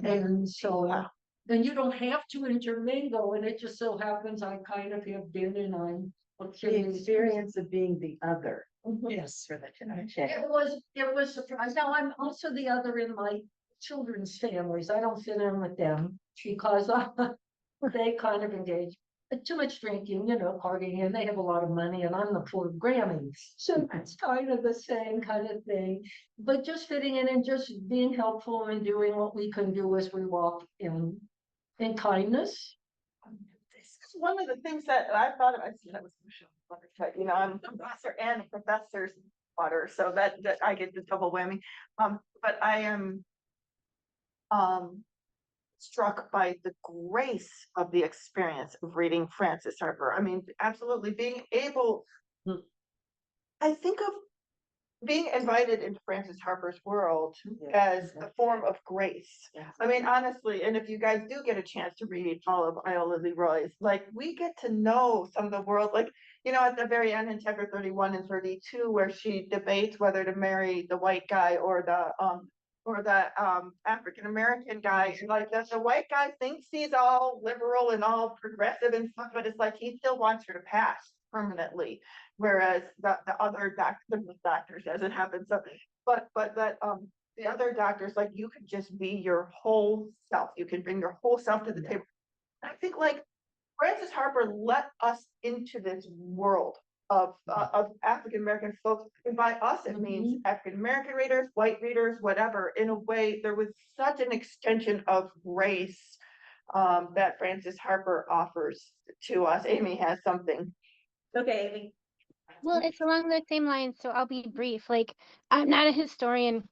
And so, and you don't have to intermingle, and it just so happens I kind of have been, and I'm The experience of being the other. Yes. For the It was surprising. Now, I'm also the other in my children's families. I don't fit in with them because they kind of engage too much drinking, you know, partying, and they have a lot of money, and I'm the poor Grammy. So it's kind of the same kind of thing. But just fitting in and just being helpful and doing what we can do as we walk in kindness. One of the things that I thought of, I see that was Michelle Buttercup, you know, I'm a professor and a professor's daughter, so that I get the double whammy. But I am struck by the grace of the experience of reading Frances Harper. I mean, absolutely being able, I think of being invited into Frances Harper's world as a form of grace. I mean, honestly, and if you guys do get a chance to read all of Iola Leroy's, like we get to know some of the world, like, you know, at the very end in chapter 31 and 32, where she debates whether to marry the white guy or the African American guy, like the white guy thinks he's all liberal and all progressive and stuff, but it's like he still wants her to pass permanently, whereas the other doctors, as it happens, so, but that the other doctors, like you could just be your whole self, you can bring your whole self to the table. I think like Frances Harper let us into this world of African American folks, and by us it means African American readers, white readers, whatever. In a way, there was such an extension of grace that Frances Harper offers to us. Amy has something. Okay, Amy. Well, it's along the same lines, so I'll be brief. Like, I'm not a historian,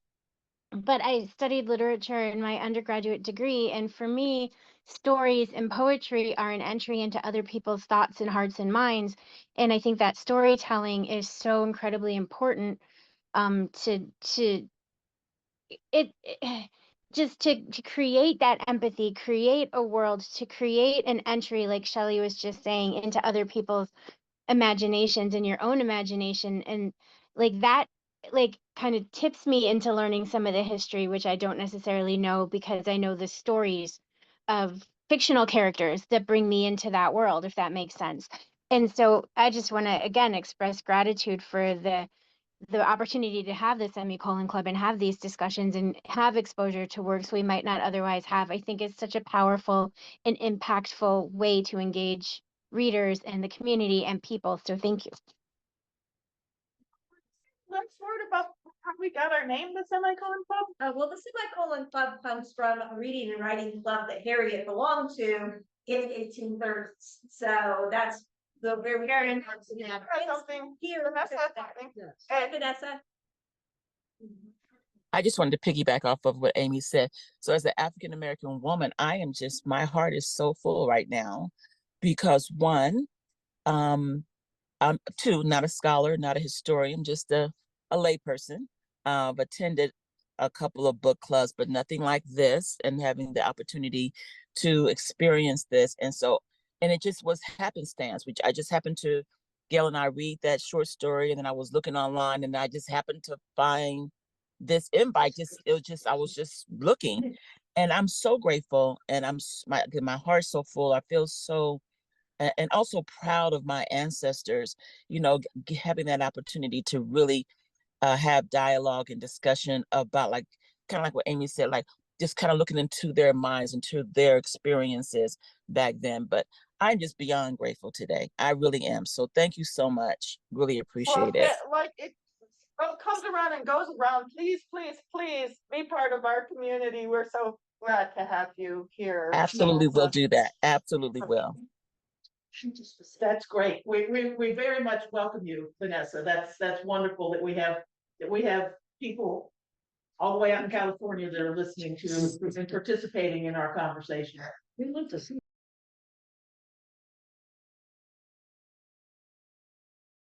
but I studied literature in my undergraduate degree, and for me, stories and poetry are an entry into other people's thoughts and hearts and minds. And I think that storytelling is so incredibly important to it just to create that empathy, create a world, to create an entry, like Shelley was just saying, into other people's imaginations and your own imagination. And like that, like kind of tips me into learning some of the history, which I don't necessarily know because I know the stories of fictional characters that bring me into that world, if that makes sense. And so I just want to again express gratitude for the opportunity to have this semicolon club and have these discussions and have exposure to works we might not otherwise have. I think it's such a powerful and impactful way to engage readers and the community and people. So thank you. Let's word about how we got our name, the Semicolon Club. Well, the Semicolon Club comes from a reading and writing club that Harriet belonged to in the 1830s. So that's where we are in Something here. Vanessa had something. Hey, Vanessa. I just wanted to piggyback off of what Amy said. So as an African American woman, I am just, my heart is so full right now because one, I'm two, not a scholar, not a historian, just a layperson. Attended a couple of book clubs, but nothing like this, and having the opportunity to experience this. And it just was happenstance, which I just happened to, Gail and I read that short story, and then I was looking online and I just happened to find this invite. I was just looking, and I'm so grateful, and my heart's so full. I feel so, and also proud of my ancestors, you know, having that opportunity to really have dialogue and discussion about, like, kind of like what Amy said, like just kind of looking into their minds, into their experiences back then. But I'm just beyond grateful today. I really am. So thank you so much. Really appreciate it. Like it comes around and goes around. Please, please, please be part of our community. We're so glad to have you here. Absolutely will do that. Absolutely will. That's great. We very much welcome you, Vanessa. That's wonderful that we have people all the way out in California that are listening to and participating in our conversation. We live to see.